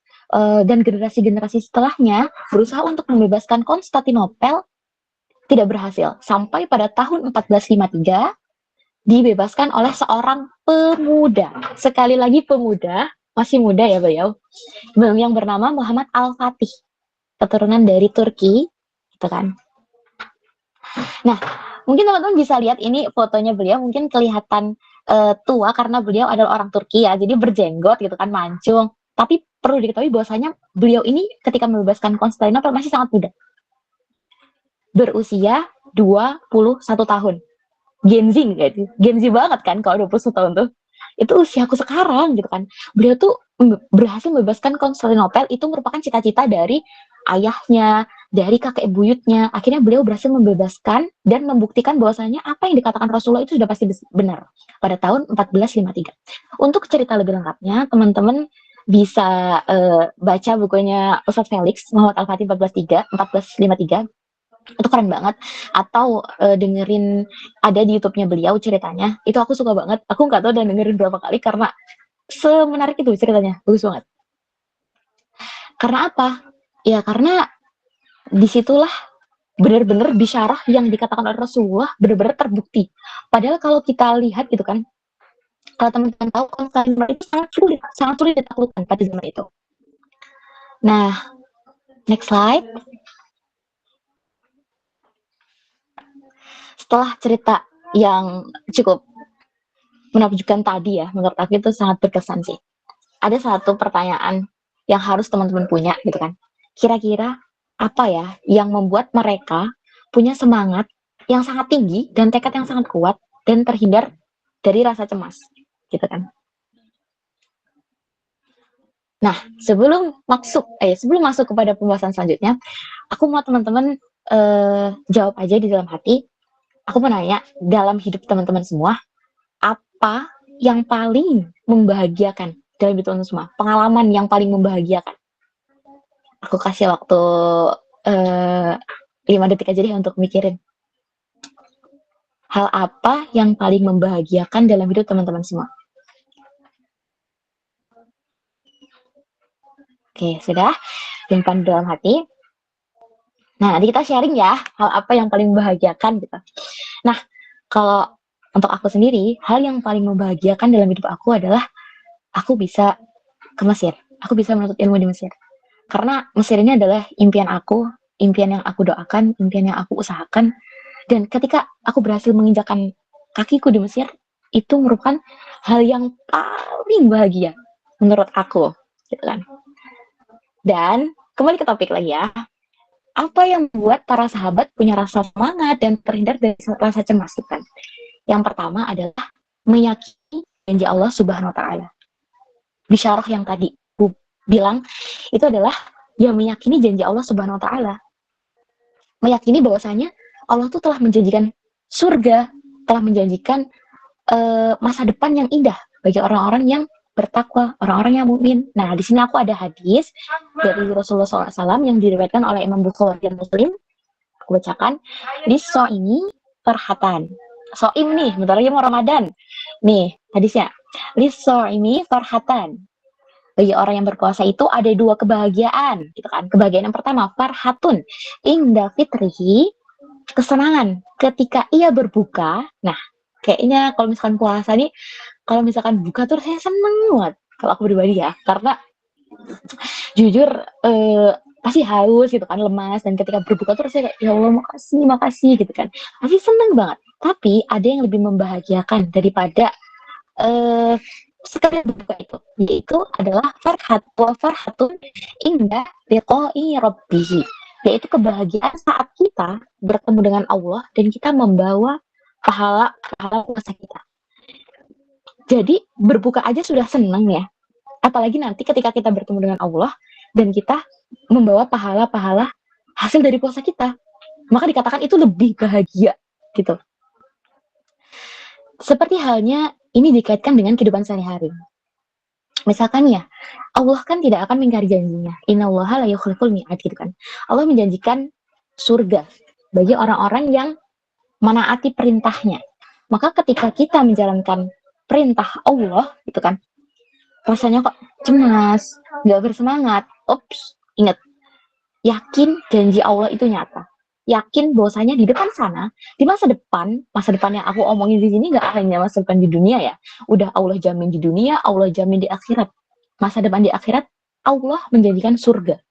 dan generasi-generasi setelahnya berusaha untuk membebaskan Konstantinopel, tidak berhasil. Sampai pada tahun 1453, dibebaskan oleh seorang pemuda. Sekali lagi pemuda, masih muda ya beliau, yang bernama Muhammad Al-Fatih, keturunan dari Turki, gitu kan. Nah, mungkin teman-teman bisa lihat ini fotonya beliau, mungkin kelihatan tua karena beliau adalah orang Turki ya, jadi berjenggot gitu kan, mancung. Tapi perlu diketahui bahwasanya beliau ini ketika membebaskan Konstantinopel masih sangat muda. Berusia 21 tahun. Gen Z gitu. Gen Z banget kan kalau 21 tahun tuh. Itu usiaku sekarang gitu kan. Beliau tuh berhasil membebaskan Konstantinopel, itu merupakan cita-cita dari ayahnya, dari kakek buyutnya. Akhirnya beliau berhasil membebaskan dan membuktikan bahwasanya apa yang dikatakan Rasulullah itu sudah pasti benar pada tahun 1453. Untuk cerita lebih lengkapnya, teman-teman bisa baca bukunya Ustadz Felix Muhammad Al-Fatih 1453. Itu keren banget. Atau dengerin ada di YouTube-nya beliau ceritanya. Itu aku suka banget. Aku nggak tahu udah dengerin berapa kali karena semenarik itu ceritanya. Bagus banget. Karena apa? Ya karena disitulah benar-benar bisyarah yang dikatakan oleh Rasulullah benar-benar terbukti. Padahal kalau kita lihat gitu kan, kalau teman-teman tahu Konstantinopel itu sangat sulit ditaklukkan pada zaman itu. Nah, next slide. Setelah cerita yang cukup menakjubkan tadi ya, menurut aku itu sangat berkesan sih. Ada satu pertanyaan yang harus teman-teman punya gitu kan. Kira-kira apa ya yang membuat mereka punya semangat yang sangat tinggi dan tekad yang sangat kuat dan terhindar dari rasa cemas, gitu kan. Nah, sebelum masuk kepada pembahasan selanjutnya, aku mau teman-teman jawab aja di dalam hati. Aku mau nanya, dalam hidup teman-teman semua, apa yang paling membahagiakan dalam hidup teman-teman semua? Pengalaman yang paling membahagiakan. Aku kasih waktu 5 detik aja deh untuk mikirin. Hal apa yang paling membahagiakan dalam hidup teman-teman semua? Oke, sudah. Simpan dalam hati. Nah, nanti kita sharing ya, hal apa yang paling membahagiakan gitu. Nah, kalau untuk aku sendiri, hal yang paling membahagiakan dalam hidup aku adalah aku bisa ke Mesir. Aku bisa menuntut ilmu di Mesir. Karena Mesir ini adalah impian aku, impian yang aku doakan, impian yang aku usahakan. Dan ketika aku berhasil menginjakan kakiku di Mesir, itu merupakan hal yang paling bahagia menurut aku, gitu kan. Dan kembali ke topik lagi ya. Apa yang membuat para sahabat punya rasa semangat dan terhindar dari rasa cemas, gitu kan? Yang pertama adalah meyakini janji Allah Subhanahu wa taala. Bisyarah yang tadi Bu bilang itu adalah yang meyakini janji Allah Subhanahu wa taala. Meyakini bahwasanya Allah tuh telah menjanjikan surga, telah menjanjikan masa depan yang indah bagi orang-orang yang bertakwa, orang-orang yang mukmin. Nah, di sini aku ada hadis dari Rasulullah SAW yang diriwayatkan oleh Imam Bukhari dan Muslim. Aku bacakan. Di ini farhatan. Soim nih, bentar lagi mau Ramadan. Nih, hadisnya. Ini farhatan. Bagi orang yang berpuasa itu ada 2 kebahagiaan, gitu kan. Kebahagiaan yang pertama, farhatun inda fitrihi, kesenangan ketika ia berbuka. Nah, kayaknya kalau misalkan puasa nih, kalau misalkan buka tuh saya seneng banget kalau aku pribadi ya, karena jujur pasti haus gitu kan, lemas, dan ketika berbuka tuh rasanya kayak ya Allah makasih gitu kan, pasti seneng banget. Tapi ada yang lebih membahagiakan daripada sekalian berbuka itu, yaitu adalah farhatun inda liqa'i rabbih, yaitu kebahagiaan saat kita bertemu dengan Allah dan kita membawa pahala puasa kita. Jadi berbuka aja sudah senang ya, apalagi nanti ketika kita bertemu dengan Allah dan kita membawa pahala hasil dari puasa kita, maka dikatakan itu lebih bahagia gitu. Seperti halnya ini dikaitkan dengan kehidupan sehari-hari. Misalkan ya, Allah kan tidak akan mengingkari janjinya. Innallaha la yukhliful mi'ad gitu kan. Allah menjanjikan surga bagi orang-orang yang menaati perintahnya. Maka ketika kita menjalankan perintah Allah gitu kan, rasanya kok cemas, nggak bersemangat. Ups, ingat, yakin janji Allah itu nyata. Yakin bahwasanya di depan sana, di masa depan yang aku omongin di sini nggak hanya masa depan di dunia ya. Udah Allah jamin di dunia, Allah jamin di akhirat. Masa depan di akhirat, Allah menjanjikan surga.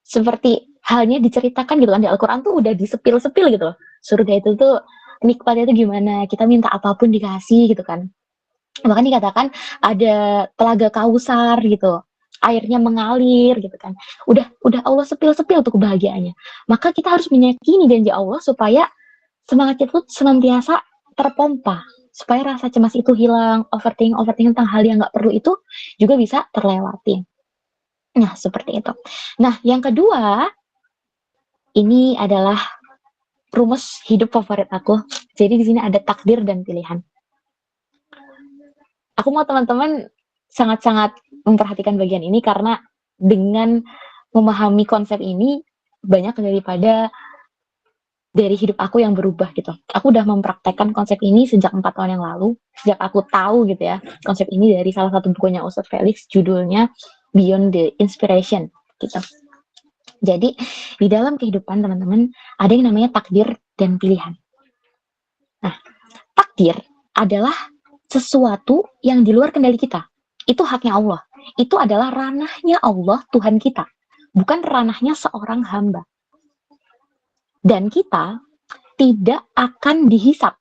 Seperti halnya diceritakan gitu kan di Al-Quran tuh udah disepil-sepil gitu loh. Surga itu tuh nikmatnya itu gimana, kita minta apapun dikasih gitu kan. Bahkan dikatakan ada telaga Kausar gitu, airnya mengalir gitu kan. Udah Allah sepil-sepil tuh kebahagiaannya. Maka kita harus meyakini janji Allah supaya semangat itu senantiasa terpompa, supaya rasa cemas itu hilang, overthinking tentang hal yang nggak perlu itu juga bisa terlewati. Nah, seperti itu. Nah, yang kedua, ini adalah rumus hidup favorit aku. Jadi di sini ada takdir dan pilihan. Aku mau teman-teman sangat-sangat memperhatikan bagian ini karena dengan memahami konsep ini banyak daripada dari hidup aku yang berubah gitu. Aku udah mempraktekkan konsep ini sejak 4 tahun yang lalu. Sejak aku tahu gitu ya, konsep ini dari salah satu bukunya Ustadz Felix, judulnya Beyond the Inspiration gitu. Jadi di dalam kehidupan teman-teman ada yang namanya takdir dan pilihan. Nah, takdir adalah sesuatu yang di luar kendali kita. Itu haknya Allah. Itu adalah ranahnya Allah, Tuhan kita. Bukan ranahnya seorang hamba. Dan kita tidak akan dihisap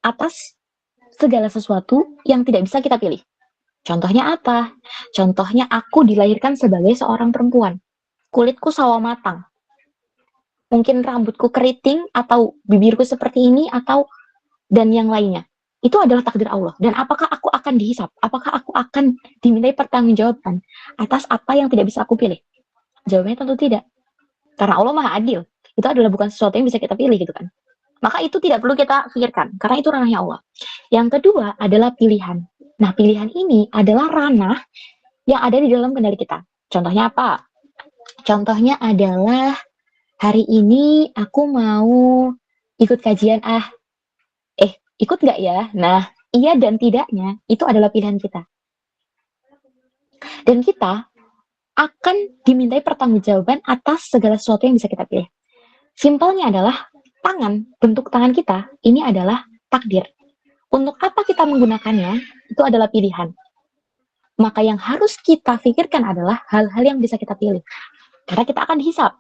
atas segala sesuatu yang tidak bisa kita pilih. Contohnya apa? Contohnya aku dilahirkan sebagai seorang perempuan. Kulitku sawo matang. Mungkin rambutku keriting atau bibirku seperti ini atau dan yang lainnya. Itu adalah takdir Allah. Dan apakah aku akan dihisap? Apakah aku akan dimintai pertanggungjawaban atas apa yang tidak bisa aku pilih? Jawabannya tentu tidak. Karena Allah Maha Adil. Itu adalah bukan sesuatu yang bisa kita pilih gitu kan. Maka itu tidak perlu kita pikirkan karena itu ranahnya Allah. Yang kedua adalah pilihan. Nah, pilihan ini adalah ranah yang ada di dalam kendali kita. Contohnya apa? Contohnya adalah hari ini aku mau ikut kajian ikut nggak ya? Nah, iya dan tidaknya itu adalah pilihan kita. Dan kita akan dimintai pertanggungjawaban atas segala sesuatu yang bisa kita pilih. Simpelnya adalah bentuk tangan kita, ini adalah takdir. Untuk apa kita menggunakannya, itu adalah pilihan. Maka yang harus kita pikirkan adalah hal-hal yang bisa kita pilih. Karena kita akan dihisap.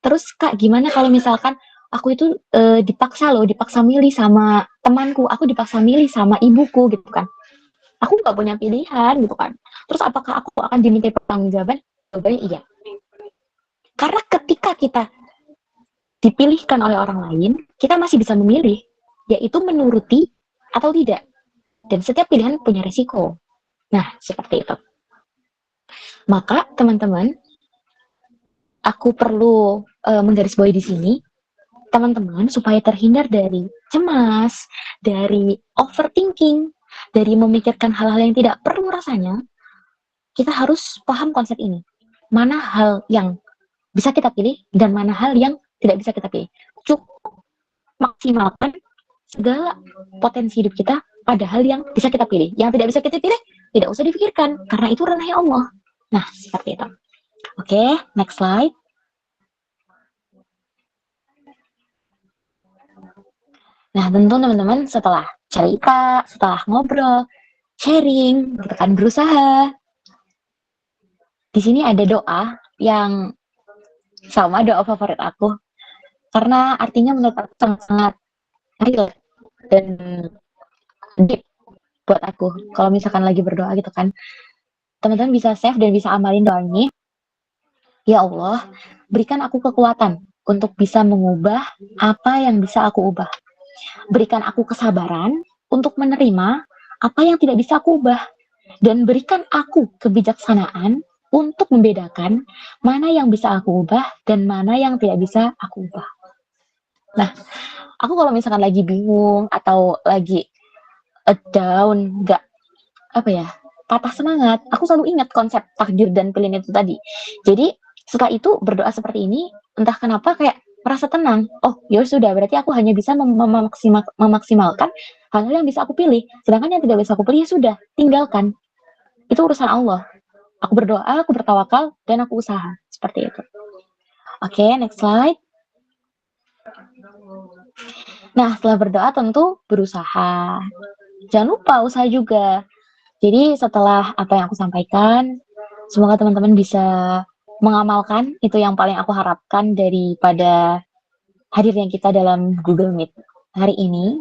Terus Kak, gimana kalau misalkan aku itu dipaksa milih sama temanku, aku dipaksa milih sama ibuku gitu kan. Aku nggak punya pilihan gitu kan. Terus apakah aku akan dimintai pertanggungjawaban? Jawabannya iya. Karena ketika kita dipilihkan oleh orang lain, kita masih bisa memilih, yaitu menuruti atau tidak. Dan setiap pilihan punya resiko. Nah, seperti itu. Maka, teman-teman, aku perlu menggarisbawahi di sini, teman-teman, supaya terhindar dari cemas, dari overthinking, dari memikirkan hal-hal yang tidak perlu rasanya, kita harus paham konsep ini. Mana hal yang bisa kita pilih dan mana hal yang tidak bisa kita pilih. Cukup maksimalkan segala potensi hidup kita pada hal yang bisa kita pilih. Yang tidak bisa kita pilih, tidak usah dipikirkan, karena itu ranahnya Allah. Nah, seperti itu. Oke, next slide. Nah, tentu teman-teman setelah cerita, setelah ngobrol, sharing, gitu kan, berusaha. Di sini ada doa yang sama doa favorit aku. Karena artinya menurut aku sangat real dan deep buat aku. Kalau misalkan lagi berdoa gitu kan, teman-teman bisa save dan bisa amalin doa ini. Ya Allah, berikan aku kekuatan untuk bisa mengubah apa yang bisa aku ubah. Berikan aku kesabaran untuk menerima apa yang tidak bisa aku ubah. Dan berikan aku kebijaksanaan untuk membedakan mana yang bisa aku ubah dan mana yang tidak bisa aku ubah. Nah, aku kalau misalkan lagi bingung atau lagi down, apa ya, patah semangat. Aku selalu ingat konsep takdir dan pilihan itu tadi. Jadi setelah itu berdoa seperti ini, entah kenapa kayak merasa tenang. Oh, ya sudah, berarti aku hanya bisa memaksimalkan hal-hal yang bisa aku pilih. Sedangkan yang tidak bisa aku pilih ya sudah, tinggalkan. Itu urusan Allah. Aku berdoa, aku bertawakal, dan aku usaha. Seperti itu. Oke, next slide. Nah, setelah berdoa tentu berusaha. Jangan lupa usaha juga. Jadi setelah apa yang aku sampaikan, semoga teman-teman bisa mengamalkan itu yang paling aku harapkan daripada hadirnya kita dalam Google Meet hari ini.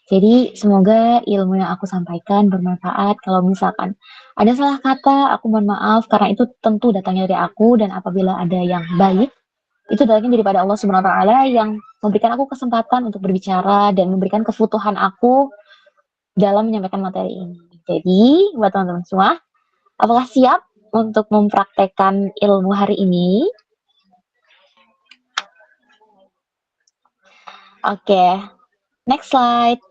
Jadi semoga ilmu yang aku sampaikan bermanfaat. Kalau misalkan ada salah kata, aku mohon maaf karena itu tentu datangnya dari aku, dan apabila ada yang baik, itu datangnya daripada Allah Subhanahu wa taala yang memberikan aku kesempatan untuk berbicara dan memberikan kefutuhan aku dalam menyampaikan materi ini. Jadi, buat teman-teman semua, apakah siap untuk mempraktekkan ilmu hari ini? Oke, next slide.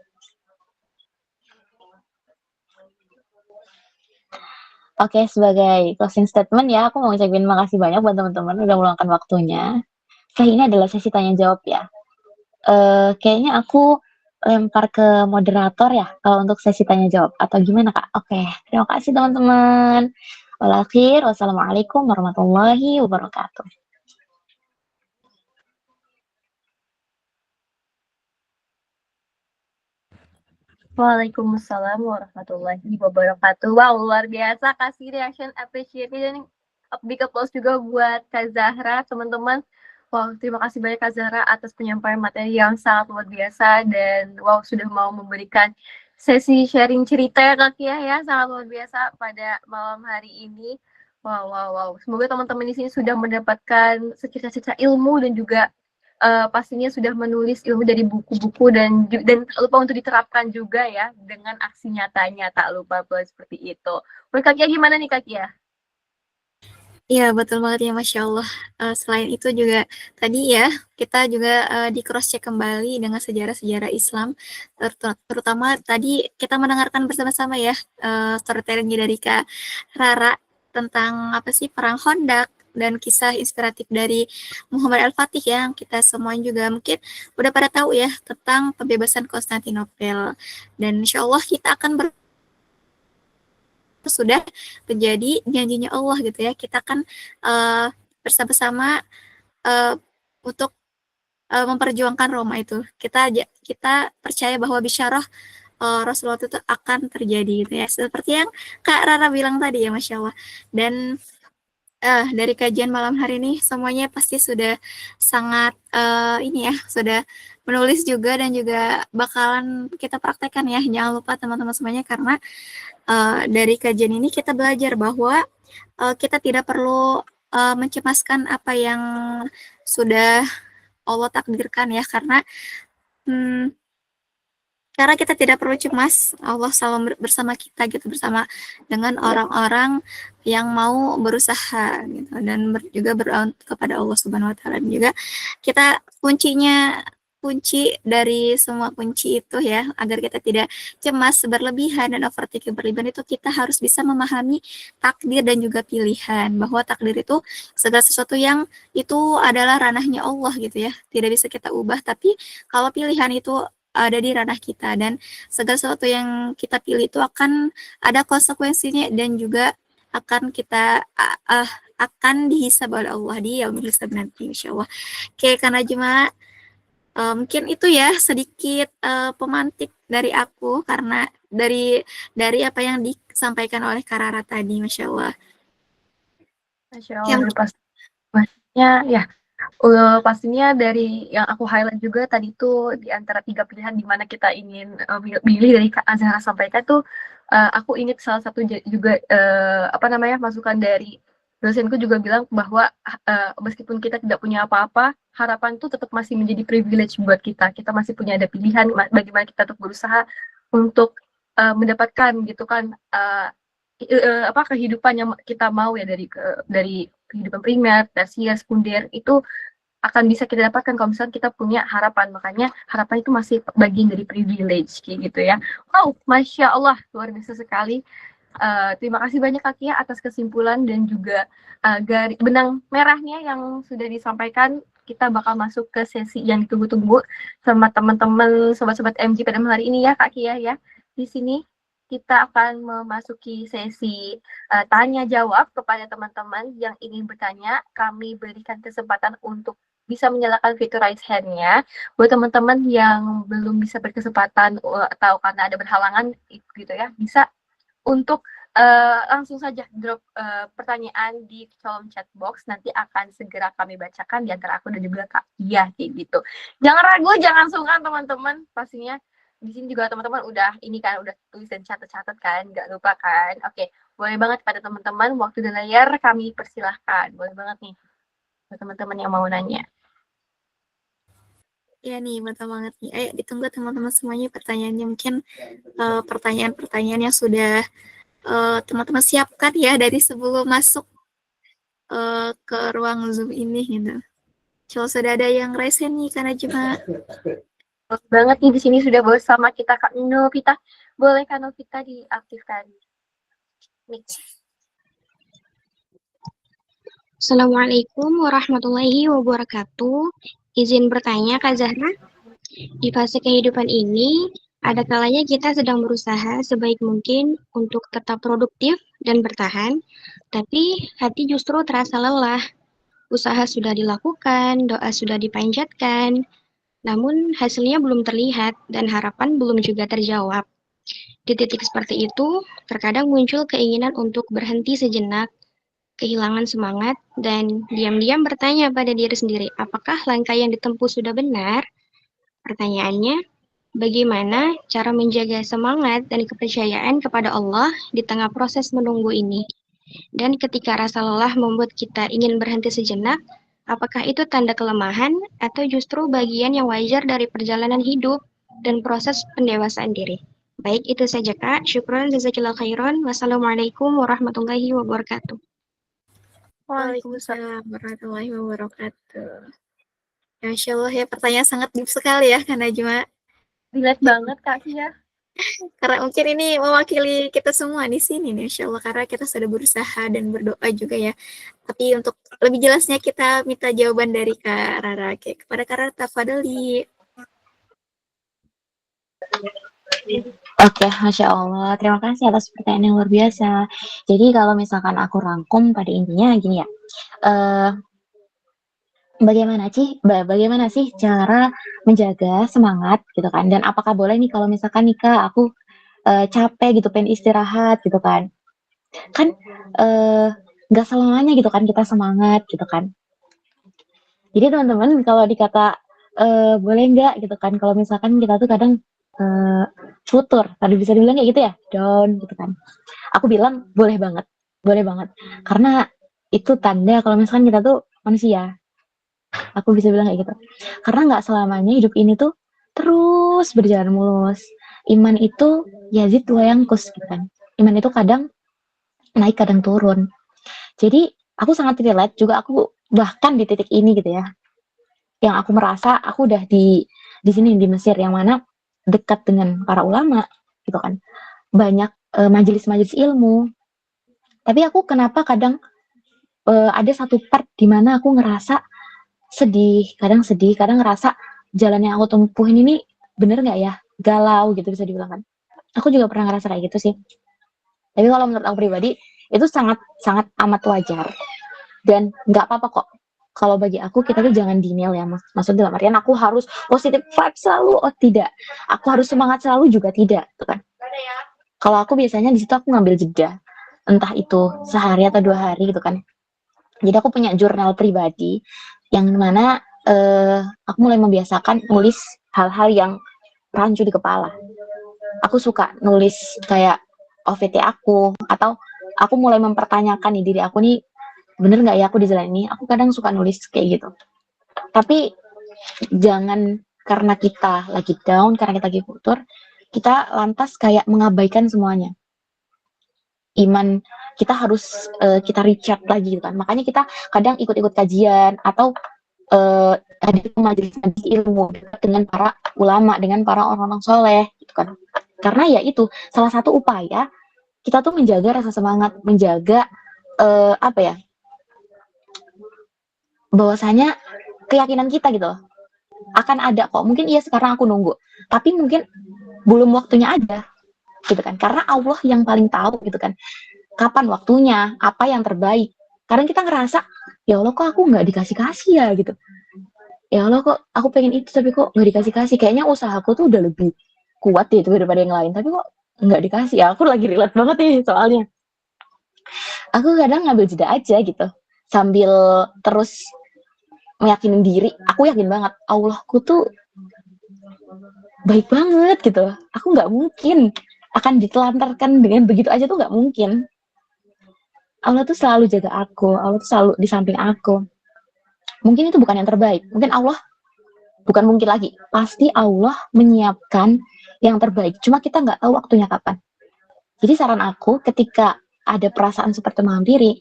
Oke, sebagai closing statement ya, aku mau ngucapin makasih banyak buat teman-teman udah meluangkan waktunya. Setelah ini adalah sesi tanya jawab ya. Kayaknya aku lempar ke moderator ya kalau untuk sesi tanya jawab, atau gimana Kak? Oke, terima kasih teman-teman. Wassalamualaikum warahmatullahi wabarakatuh. Waalaikumsalam warahmatullahi wabarakatuh. Wow, luar biasa, kasih reaction appreciate dan big applause juga buat Kak Zahra, teman-teman. Wow, terima kasih banyak Kak Zahra atas penyampaian materi yang sangat luar biasa, dan wow, sudah mau memberikan sesi sharing cerita ya Kak Kia ya, sangat luar biasa pada malam hari ini. Wow, wow, wow. Semoga teman-teman di sini sudah mendapatkan secerca-cerca ilmu dan juga pastinya sudah menulis ilmu dari buku-buku dan tak lupa untuk diterapkan juga ya dengan aksi nyatanya, tak lupa seperti itu. Menurut Kak Kia gimana nih Kak Kia? Iya, betul banget ya, Masya Allah. Selain itu juga tadi ya, kita juga di cross check kembali dengan sejarah-sejarah Islam, terutama tadi kita mendengarkan bersama-sama ya storytelling dari Kak Rara tentang apa sih perang Khandaq dan kisah inspiratif dari Muhammad Al-Fatih yang kita semua juga mungkin udah pada tahu ya tentang pembebasan Konstantinopel, dan insya Allah kita akan sudah terjadi janjinya Allah gitu ya. Kita kan bersama-sama untuk memperjuangkan Roma itu. Kita percaya bahwa bisyarah Rasulullah itu akan terjadi gitu ya. Seperti yang Kak Rara bilang tadi ya, Masya Allah. Dan dari kajian malam hari ini semuanya pasti sudah sangat ini ya, sudah menulis juga dan juga bakalan kita praktekkan ya. Jangan lupa teman-teman semuanya, karena dari kajian ini kita belajar bahwa kita tidak perlu mencemaskan apa yang sudah Allah takdirkan ya, karena kita tidak perlu cemas, Allah selalu bersama kita gitu, bersama dengan orang-orang yang mau berusaha gitu, dan juga berdoa kepada Allah Subhanahu wa taala. Dan juga kita kunci dari semua kunci itu ya, agar kita tidak cemas berlebihan dan overthinking berlebihan, itu kita harus bisa memahami takdir dan juga pilihan, bahwa takdir itu segala sesuatu yang itu adalah ranahnya Allah gitu ya, tidak bisa kita ubah. Tapi kalau pilihan itu ada di ranah kita, dan segala sesuatu yang kita pilih itu akan ada konsekuensinya, dan juga akan kita akan dihisab oleh Allah di yaumil hisab nanti, insyaallah. Oke, karena cuma mungkin itu ya sedikit pemantik dari aku, karena dari apa yang disampaikan oleh Karara tadi, Masya Allah. Masya Allah, pastinya ya. Pastinya dari yang aku highlight juga tadi tuh, di antara 3 pilihan di mana kita ingin pilih dari Kak Azhara sampaikan tuh, aku ingat salah satu juga masukan dari dosenku juga bilang bahwa meskipun kita tidak punya apa-apa, harapan itu tetap masih menjadi privilege buat kita. Kita masih punya ada pilihan bagaimana kita tetap berusaha untuk mendapatkan gitu kan kehidupan yang kita mau ya, dari kehidupan primer, tersier, sekunder, itu akan bisa kita dapatkan kalau misalnya kita punya harapan. Makanya harapan itu masih bagian dari privilege kayak gitu ya. Wow, Masya Allah, luar biasa sekali. Terima kasih banyak Kak Kia atas kesimpulan dan juga benang merahnya yang sudah disampaikan. Kita bakal masuk ke sesi yang ditunggu-tunggu sama teman-teman sobat-sobat MG pada hari ini ya Kak Kia ya. Di sini kita akan memasuki sesi tanya jawab kepada teman-teman yang ingin bertanya. Kami berikan kesempatan untuk bisa menyalakan fitur raise hand-nya. Buat teman-teman yang belum bisa berkesempatan atau karena ada berhalangan gitu ya, bisa untuk langsung saja drop pertanyaan di kolom chat box, nanti akan segera kami bacakan di antara aku dan juga Kak Iya kayak gitu. Jangan ragu, jangan sungkan teman-teman. Pastinya di sini juga teman-teman udah ini kan, udah tulis dan catat-catat kan, nggak lupa kan. Oke, boleh banget pada teman-teman, waktu dan layar kami persilahkan. Boleh banget nih buat teman-teman yang mau nanya. Ya nih, betul banget nih. Ayo ditunggu teman-teman semuanya pertanyaannya. Mungkin pertanyaan-pertanyaan yang sudah teman-teman siapkan ya dari sebelum masuk ke ruang Zoom ini gitu. Coba sudah ada yang raise hand nih karena cuma banget nih di sini sudah bersama kita Kak Novita. Boleh Kak Novita diaktifkan mic. Assalamualaikum warahmatullahi wabarakatuh. Izin bertanya Kak Zahra, di fase kehidupan ini, ada kalanya kita sedang berusaha sebaik mungkin untuk tetap produktif dan bertahan, tapi hati justru terasa lelah. Usaha sudah dilakukan, doa sudah dipanjatkan, namun hasilnya belum terlihat dan harapan belum juga terjawab. Di titik seperti itu, terkadang muncul keinginan untuk berhenti sejenak, kehilangan semangat, dan diam-diam bertanya pada diri sendiri, apakah langkah yang ditempuh sudah benar? Pertanyaannya, bagaimana cara menjaga semangat dan kepercayaan kepada Allah di tengah proses menunggu ini? Dan ketika rasa lelah membuat kita ingin berhenti sejenak, apakah itu tanda kelemahan atau justru bagian yang wajar dari perjalanan hidup dan proses pendewasaan diri? Baik, itu saja Kak. Syukron, jazakallahu khairan. Wassalamualaikum warahmatullahi wabarakatuh. Waalaikumsalam warahmatullahi wabarakatuh. Masya Allah ya, pertanyaan sangat deep sekali ya Kak Najma. Relate banget Kak Kia. Karena mungkin ini mewakili kita semua di sini nih, Insya Allah, karena kita sudah berusaha dan berdoa juga ya. Tapi untuk lebih jelasnya kita minta jawaban dari Kak Rara. Kepada Kak Rara, tafadhali. Oke, Masya Allah. Terima kasih atas pertanyaan yang luar biasa. Jadi kalau misalkan aku rangkum pada intinya gini ya. Bagaimana sih cara menjaga semangat gitu kan? Dan apakah boleh nih kalau misalkan Nika aku capek gitu, pengen istirahat gitu kan? Kan nggak selamanya gitu kan kita semangat gitu kan? Jadi teman-teman kalau dikata boleh nggak gitu kan? Kalau misalkan kita tuh kadang futur, tadi bisa dibilang kayak gitu ya, down gitu kan. Aku bilang boleh banget, karena itu tanda kalau misalkan kita tuh manusia. Aku bisa bilang kayak gitu, karena nggak selamanya hidup ini tuh terus berjalan mulus. Iman itu yazid wa yanqus gitu kan. Iman itu kadang naik kadang turun. Jadi aku sangat relate juga, aku bahkan di titik ini gitu ya, yang aku merasa aku udah di sini di Mesir yang mana dekat dengan para ulama gitu kan, banyak majelis-majelis ilmu, tapi aku kenapa kadang ada satu part di mana aku ngerasa sedih, kadang ngerasa jalan yang aku tempuhin ini bener nggak ya, galau gitu bisa dibilang kan. Aku juga pernah ngerasa kayak gitu sih, tapi kalau menurut aku pribadi itu sangat amat wajar dan nggak apa-apa kok. Kalau bagi aku, kita tuh jangan denial ya, maksudnya dalam artian aku harus positive vibe selalu, oh tidak. Aku harus semangat selalu juga tidak, gitu kan. Kalau aku biasanya di situ aku ngambil jeda, entah itu sehari atau 2 hari gitu kan. Jadi aku punya jurnal pribadi, yang mana aku mulai membiasakan nulis hal-hal yang rancu di kepala. Aku suka nulis kayak OVT aku, atau aku mulai mempertanyakan nih diri aku nih, bener nggak ya aku di jalan ini? Aku kadang suka nulis kayak gitu. Tapi jangan karena kita lagi down, karena kita lagi futur, kita lantas kayak mengabaikan semuanya. Iman kita harus kita recharge lagi gitu kan. Makanya kita kadang ikut-ikut kajian atau hadir ke majelis-majelis ilmu dengan para ulama, dengan para orang-orang soleh gitu kan. Karena ya itu salah satu upaya kita tuh menjaga rasa semangat, menjaga apa ya, bahwasanya keyakinan kita gitu loh, akan ada kok. Mungkin iya sekarang aku nunggu, tapi mungkin belum waktunya aja gitu kan, karena Allah yang paling tahu gitu kan kapan waktunya, apa yang terbaik. Kadang kita ngerasa, ya Allah kok aku nggak dikasih-kasih ya gitu, ya Allah kok aku pengen itu tapi kok nggak dikasih-kasih, kayaknya usahaku tuh udah lebih kuat gitu daripada yang lain, tapi kok nggak dikasih ya. Aku lagi relate banget nih soalnya. Aku kadang ngambil jeda aja gitu, sambil terus meyakinin diri, aku yakin banget Allahku tuh baik banget gitu. Aku nggak mungkin akan ditelantarkan dengan begitu aja, tuh nggak mungkin. Allah tuh selalu jaga aku, Allah tuh selalu di samping aku. Mungkin itu bukan yang terbaik, mungkin Allah, bukan mungkin lagi, pasti Allah menyiapkan yang terbaik, cuma kita nggak tahu waktunya kapan. Jadi saran aku, ketika ada perasaan seperti menghampiri,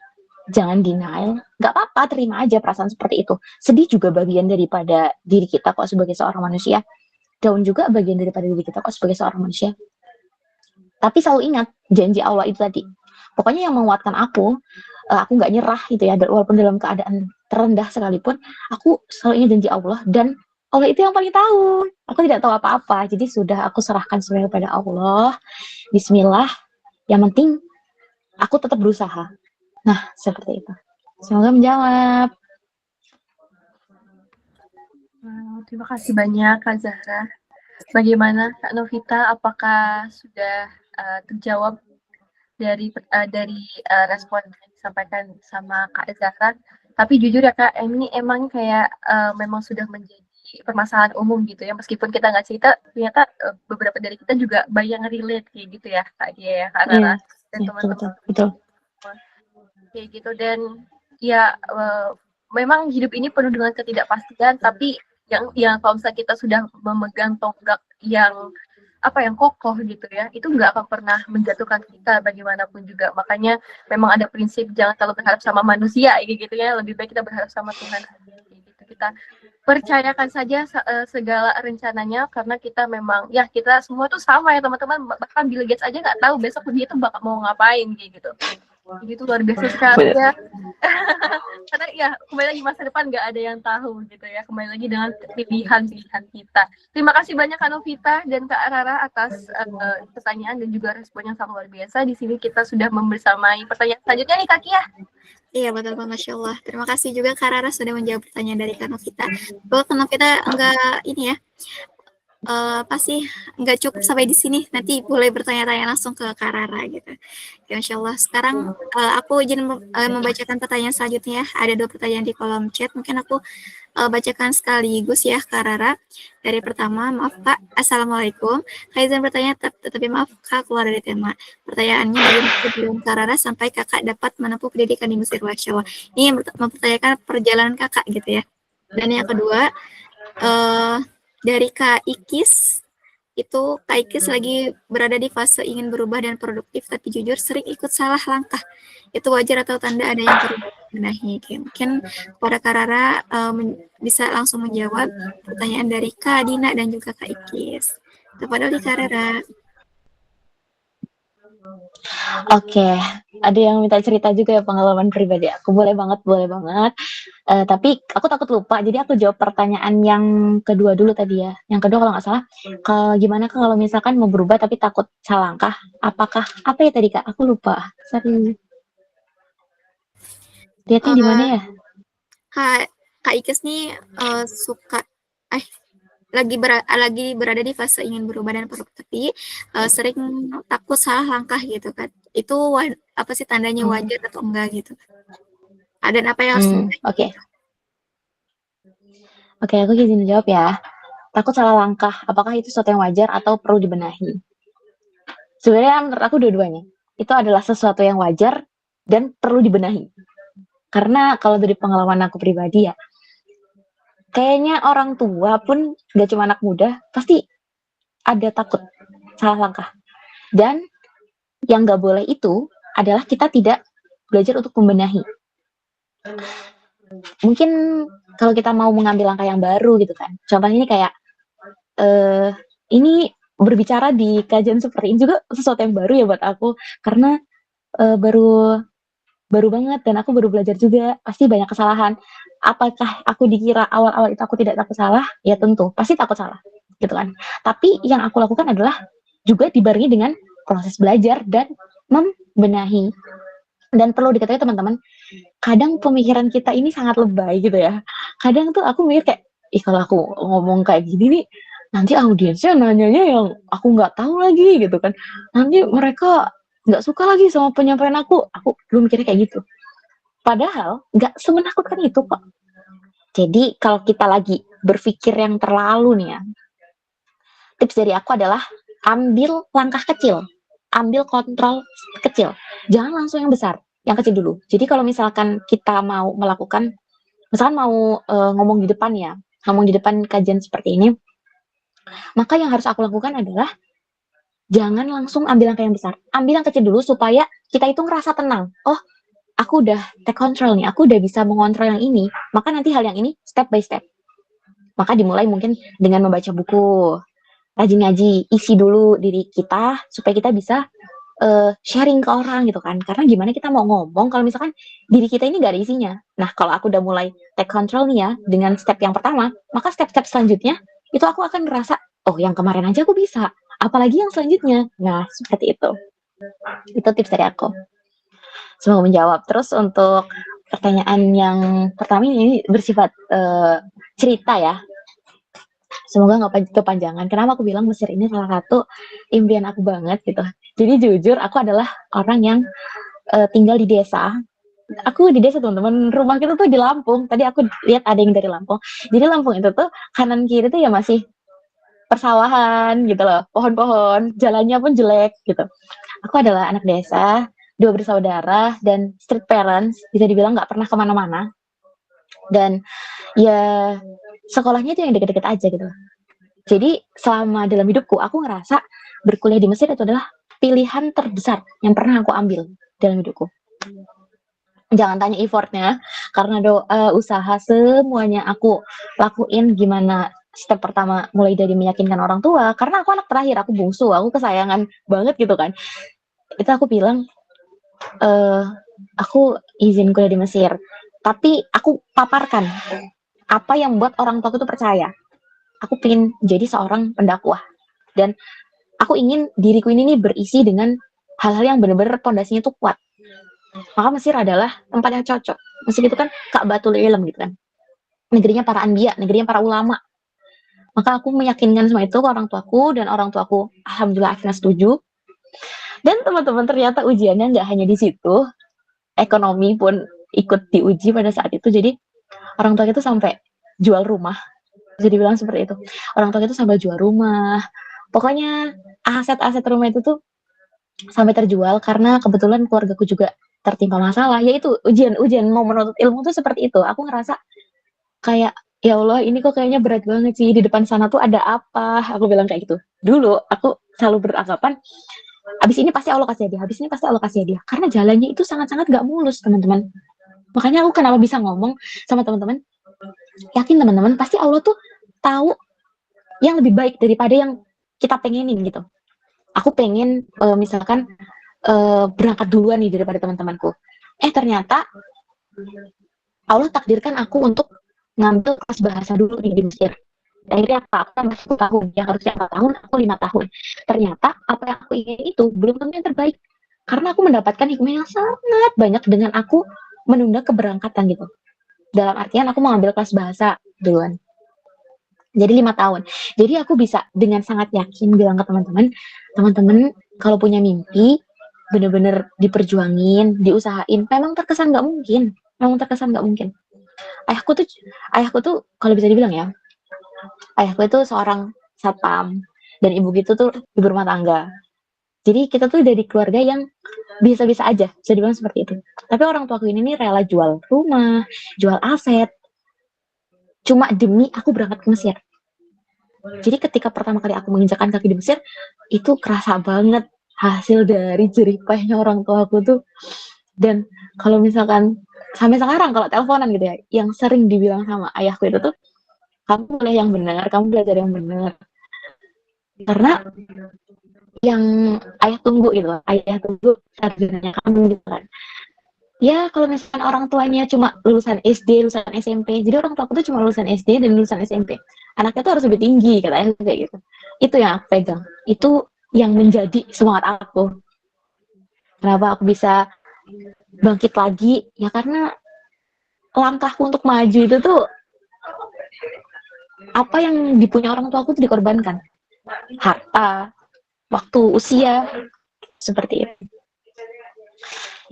jangan denial, nggak apa-apa, terima aja perasaan seperti itu. Sedih juga bagian daripada diri kita kok sebagai seorang manusia, down juga bagian daripada diri kita kok sebagai seorang manusia. Tapi selalu ingat janji Allah itu tadi. Pokoknya yang menguatkan aku nggak nyerah gitu ya, walaupun dalam keadaan terendah sekalipun, aku selalu ingat janji Allah, dan Allah itu yang paling tahu. Aku tidak tahu apa-apa, jadi sudah aku serahkan semuanya kepada Allah. Bismillah, yang penting aku tetap berusaha. Nah, seperti itu. Semoga menjawab. Terima kasih banyak Kak Zahra. Bagaimana Kak Novita, apakah sudah terjawab dari respon yang disampaikan sama Kak Zahra? Tapi jujur ya Kak, ini emang kayak memang sudah menjadi permasalahan umum gitu ya, meskipun kita nggak cerita, ternyata beberapa dari kita juga banyak relate kayak gitu ya Kak Dia ya, Kak Rara, dan teman-teman. Betul. Kayak gitu, dan ya memang hidup ini penuh dengan ketidakpastian, tapi yang kalau misalnya kita sudah memegang tonggak yang yang kokoh gitu ya, itu nggak akan pernah menjatuhkan kita bagaimanapun juga. Makanya memang ada prinsip jangan terlalu berharap sama manusia gitu ya, lebih baik kita berharap sama Tuhan gitu. Kita percayakan saja segala rencananya, karena kita memang ya, kita semua tuh sama ya teman-teman, bahkan Bill Gates aja nggak tahu besok dia tuh bakal mau ngapain gitu. Jadi itu luar biasa sekali ya. Karena ya kembali lagi, masa depan nggak ada yang tahu gitu ya, kembali lagi dengan pilihan-pilihan kita. Terima kasih banyak Kak Novita dan Kak Rara atas pertanyaan dan juga respon yang sangat luar biasa. Di sini kita sudah membersamai pertanyaan selanjutnya nih Kak Kia. Iya betul Pak, Masya Allah. Terima kasih juga Kak Rara sudah menjawab pertanyaan dari Kak Novita. Kalau Kak Novita enggak ini ya, pasti nggak cukup sampai di sini, nanti boleh bertanya-tanya langsung ke Kak Rara gitu. Ya, Masya Allah. Sekarang aku izin membacakan pertanyaan selanjutnya. Ada 2 pertanyaan di kolom chat, mungkin aku bacakan sekaligus ya Kak Rara. Dari pertama, maaf Kak, Assalamualaikum. Kak izin bertanya, tetapi maaf Kak keluar dari tema. Pertanyaannya, bagaimana tujuan Kak Rara sampai Kakak dapat menempuh pendidikan di Mesir? Masya Allah. Ini mempertanyakan perjalanan Kakak gitu ya. Dan yang kedua, dari Kak Ikis, itu Kak Ikis lagi berada di fase ingin berubah dan produktif, tapi jujur sering ikut salah langkah. Itu wajar atau tanda ada yang perlu dibenahi? Mungkin para Kak Rara bisa langsung menjawab pertanyaan dari Kak Dina dan juga Kak Ikis. Kepada Kak Rara. Oke, ada yang minta cerita juga ya pengalaman pribadi aku. Boleh banget. Tapi aku takut lupa, jadi aku jawab pertanyaan yang kedua dulu tadi ya. Yang kedua kalau nggak salah, gimana kalau misalkan mau berubah tapi takut salah langkah? Apakah apa ya tadi Kak? Aku lupa. Sorry. Lihatnya di mana ya? Kak Ikes nih suka lagi berada di fase ingin berubah dan produktif, tapi sering takut salah langkah gitu kan. Itu apa sih tandanya wajar atau enggak gitu? Dan apa yang harus Oke, aku izin jawab ya. Takut salah langkah, apakah itu sesuatu yang wajar atau perlu dibenahi? Sebenarnya menurut aku dua-duanya. Itu adalah sesuatu yang wajar dan perlu dibenahi. Karena kalau dari pengalaman aku pribadi ya, kayaknya orang tua pun gak cuma anak muda, pasti ada takut salah langkah. Dan yang gak boleh itu adalah kita tidak belajar untuk membenahi. Mungkin kalau kita mau mengambil langkah yang baru gitu kan, contohnya ini kayak ini berbicara di kajian seperti ini juga sesuatu yang baru ya buat aku, karena baru baru banget dan aku baru belajar juga, pasti banyak kesalahan. Apakah aku dikira awal-awal itu aku tidak takut salah? Ya tentu, pasti takut salah, gitu kan. Tapi yang aku lakukan adalah juga dibarengi dengan proses belajar dan membenahi. Dan perlu diketahui teman-teman, kadang pemikiran kita ini sangat lebay gitu ya. Kadang tuh aku mikir kayak, ih kalau aku ngomong kayak gini nih, nanti audiensnya nanyanya yang aku nggak tahu lagi gitu kan. Nanti mereka nggak suka lagi sama penyampaian aku belum mikirnya kayak gitu. Padahal nggak semenakutkan itu kok. Jadi kalau kita lagi berpikir yang terlalu nih ya, tips dari aku adalah ambil langkah kecil, ambil kontrol kecil, jangan langsung yang besar, yang kecil dulu. Jadi kalau misalkan kita mau melakukan, misalkan mau ngomong di depan ya, ngomong di depan kajian seperti ini, maka yang harus aku lakukan adalah jangan langsung ambil langkah yang besar, ambil yang kecil dulu supaya kita itu ngerasa tenang. Oh, aku udah take control nih, aku udah bisa mengontrol yang ini, maka nanti hal yang ini step by step. Maka dimulai mungkin dengan membaca buku, rajin ngaji, isi dulu diri kita supaya kita bisa sharing ke orang gitu kan. Karena gimana kita mau ngomong kalau misalkan diri kita ini gak ada isinya. Nah, kalau aku udah mulai take control nih ya dengan step yang pertama, maka step-step selanjutnya itu aku akan ngerasa, oh yang kemarin aja aku bisa, apalagi yang selanjutnya. Nah, seperti itu. Itu tips dari aku. Semoga menjawab. Terus untuk pertanyaan yang pertama ini bersifat cerita ya. Semoga nggak kepanjangan. Kenapa aku bilang Mesir ini salah satu impian aku banget gitu. Jadi jujur aku adalah orang yang tinggal di desa. Aku di desa teman-teman, rumah kita tuh di Lampung. Tadi aku lihat ada yang dari Lampung. Jadi Lampung itu tuh kanan kiri tuh ya masih persawahan gitu loh, pohon-pohon, jalannya pun jelek gitu. Aku adalah anak desa, 2 bersaudara dan street parents, bisa dibilang nggak pernah kemana-mana. Dan ya sekolahnya itu yang deket-deket aja gitu. Jadi selama dalam hidupku aku ngerasa berkuliah di Mesir itu adalah pilihan terbesar yang pernah aku ambil dalam hidupku. Jangan tanya effortnya, karena doa, usaha, semuanya aku lakuin. Gimana step pertama mulai dari meyakinkan orang tua, karena aku anak terakhir, aku bungsu, aku kesayangan banget gitu kan. Itu aku bilang, aku izin kuliah di Mesir, tapi aku paparkan apa yang membuat orang tua itu percaya. Aku pengen jadi seorang pendakwah, dan aku ingin diriku ini berisi dengan hal-hal yang benar-benar pondasinya tuh kuat. Maka Mesir adalah tempat yang cocok. Mesir itu kan Ka'batul Ilm gitu kan. Negerinya para anbiya, negerinya para ulama. Maka aku meyakinkan semua itu ke orang tuaku, dan orang tuaku alhamdulillah akhirnya setuju. Dan teman-teman ternyata ujiannya nggak hanya di situ, ekonomi pun ikut diuji pada saat itu. Jadi orang tua itu sampai jual rumah. Jadi bilang seperti itu. Orang tua itu sampai jual rumah. Pokoknya aset-aset rumah itu tuh sampai terjual karena kebetulan keluargaku juga tertimpa masalah, yaitu ujian mau menuntut ilmu tuh seperti itu. Aku ngerasa kayak, ya Allah ini kok kayaknya berat banget sih, di depan sana tuh ada apa, aku bilang kayak gitu. Dulu aku selalu beranggapan, abis ini pasti Allah kasih hadiah, abis ini pasti Allah kasih hadiah, karena jalannya itu sangat-sangat gak mulus teman-teman. Makanya aku kenapa bisa ngomong sama teman-teman, yakin teman-teman, pasti Allah tuh tahu yang lebih baik daripada yang kita pengenin gitu. Aku pengen misalkan berangkat duluan nih daripada teman-temanku. Ternyata Allah takdirkan aku untuk ngambil kelas bahasa dulu nih di Mesir. Akhirnya apa? Aku tambah 1 tahun. Yang harusnya 4 tahun, aku 5 tahun. Ternyata apa yang aku ingin itu belum tentu yang terbaik. Karena aku mendapatkan hikmah yang sangat banyak dengan aku menunda keberangkatan gitu. Dalam artian aku mengambil kelas bahasa duluan. Jadi 5 tahun. Jadi aku bisa dengan sangat yakin bilang ke teman-teman, teman-teman kalau punya mimpi, bener-bener diperjuangin, diusahain. Memang terkesan nggak mungkin. Ayahku tuh kalau bisa dibilang ya, ayahku itu seorang satpam dan ibu gitu tuh ibu rumah tangga. Jadi kita tuh dari keluarga yang bisa-bisa aja, bisa dibilang seperti itu. Tapi orang tuaku ini nih rela jual rumah, jual aset, cuma demi aku berangkat ke Mesir. Jadi ketika pertama kali aku menginjakkan kaki di Mesir, itu kerasa banget hasil dari jerih payahnya orang tua aku tuh. Dan kalau misalkan sampai sekarang kalau teleponan gitu ya, yang sering dibilang sama ayahku itu tuh, kamu boleh yang benar, kamu belajar yang benar. Karena yang ayah tunggu gitu, ayah tunggu sarjananya kamu gitu kan. Ya kalau misalkan orang tuanya cuma lulusan SD, lulusan SMP, jadi orang tua aku tuh cuma lulusan SD dan lulusan SMP. Anaknya tuh harus lebih tinggi, katanya kayak gitu. Itu yang aku pegang. Itu yang menjadi semangat aku. Kenapa aku bisa bangkit lagi? Ya karena langkahku untuk maju itu tuh apa yang dipunya orang tua aku tuh dikorbankan. Harta, waktu, usia, seperti itu.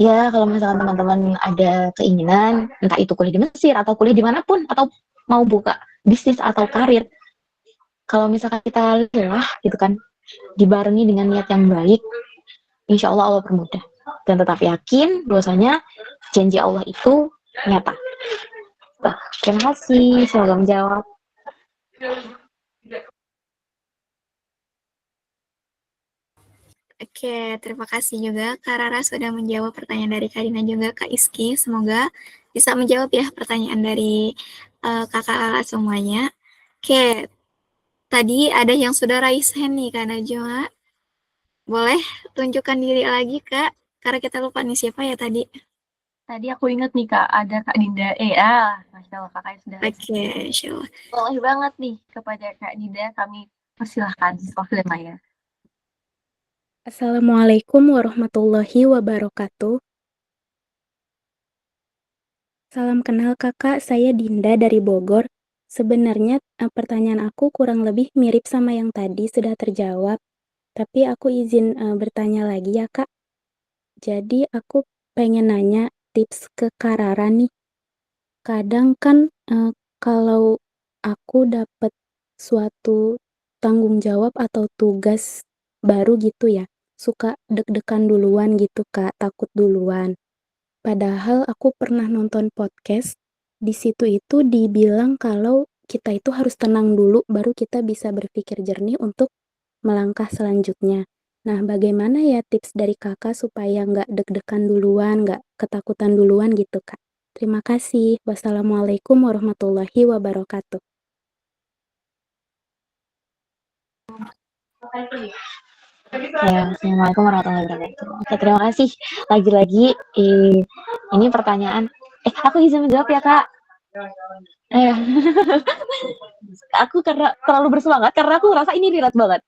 Ya kalau misalkan teman-teman ada keinginan, entah itu kuliah di Mesir atau kuliah dimanapun, atau mau buka bisnis atau karir, kalau misalkan kita lelah gitu kan, dibarengi dengan niat yang baik, insya Allah Allah permudah. Dan tetap yakin bahwasanya janji Allah itu nyata. Nah, terima kasih, semoga menjawab. Oke, terima kasih juga Kak Rara sudah menjawab pertanyaan dari Kak Dina juga Kak Iski. Semoga bisa menjawab ya pertanyaan dari kakak semuanya. Oke, tadi ada yang sudah raise hand nih Kak Najwa. Boleh tunjukkan diri lagi Kak, karena kita lupa nih siapa ya tadi. Tadi aku inget nih Kak, ada Kak Dinda. Masya Allah kakaknya sudah raise. Oke, insya Allah. Boleh banget nih kepada Kak Dinda, kami persilahkan waktu Maya. Assalamualaikum warahmatullahi wabarakatuh. Salam kenal kakak, saya Dinda dari Bogor. Sebenarnya pertanyaan aku kurang lebih mirip sama yang tadi sudah terjawab, tapi aku izin bertanya lagi ya kak. Jadi aku pengen nanya tips ke Kak Rara nih. Kadang kan kalau aku dapat suatu tanggung jawab atau tugas baru gitu ya, suka deg-degan duluan gitu kak, takut duluan. Padahal aku pernah nonton podcast, di situ itu dibilang kalau kita itu harus tenang dulu baru kita bisa berpikir jernih untuk melangkah selanjutnya. Nah, bagaimana ya tips dari kakak supaya nggak deg-degan duluan, nggak ketakutan duluan gitu kak? Terima kasih. Wassalamualaikum warahmatullahi wabarakatuh. Ya, Assalamualaikum warahmatullahi wabarakatuh. Oke, terima kasih. Lagi-lagi, ini pertanyaan. Aku izin menjawab ya, Kak. Aku karena terlalu bersemangat, karena aku ngerasa ini relate banget.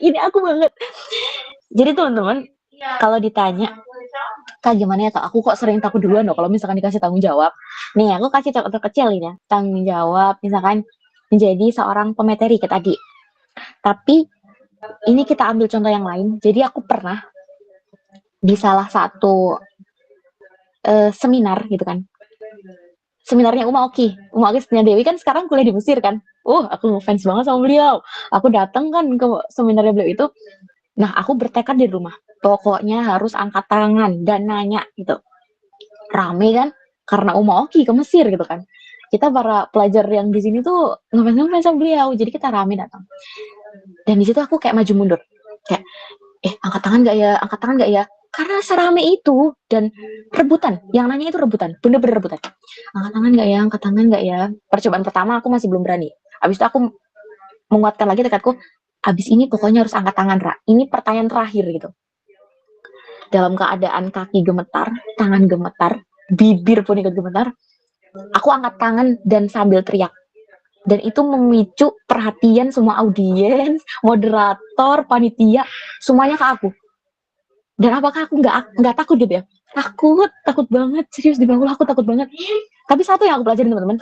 Ini aku banget. Jadi teman-teman, kalau ditanya, Kak gimana ya Kak, aku kok sering takut duluan loh kalau misalkan dikasih tanggung jawab. Nih, aku kasih contoh kecil ini ya. Tanggung jawab, misalkan menjadi seorang pemateri kayak tadi. Tapi ini kita ambil contoh yang lain. Jadi aku pernah di salah satu seminar gitu kan. Seminarnya Uma Oki Setiana Dewi kan sekarang kuliah di Mesir kan. Aku ngefans banget sama beliau. Aku datang kan ke seminarnya beliau itu. Nah, aku bertekad di rumah. Pokoknya harus angkat tangan dan nanya gitu. Rame kan? Karena Uma Oki ke Mesir gitu kan. Kita para pelajar yang di sini tuh ngefans sama beliau. Jadi kita rame datang. Dan di situ aku kayak maju mundur. Kayak, angkat tangan gak ya? Angkat tangan gak ya? Karena serame itu dan rebutan. Yang nanya itu rebutan. Bener-bener rebutan. Angkat tangan gak ya? Angkat tangan gak ya? Percobaan pertama aku masih belum berani. Habis itu aku menguatkan lagi tekadku. Habis ini pokoknya harus angkat tangan, Ra. Ini pertanyaan terakhir gitu. Dalam keadaan kaki gemetar, tangan gemetar, bibir pun ikut gemetar, aku angkat tangan dan sambil teriak. Dan itu memicu perhatian semua audiens, moderator, panitia, semuanya ke aku. Dan apakah aku nggak takut gitu ya? Takut banget, serius di bangku aku takut banget. Tapi satu yang aku pelajarin teman-teman,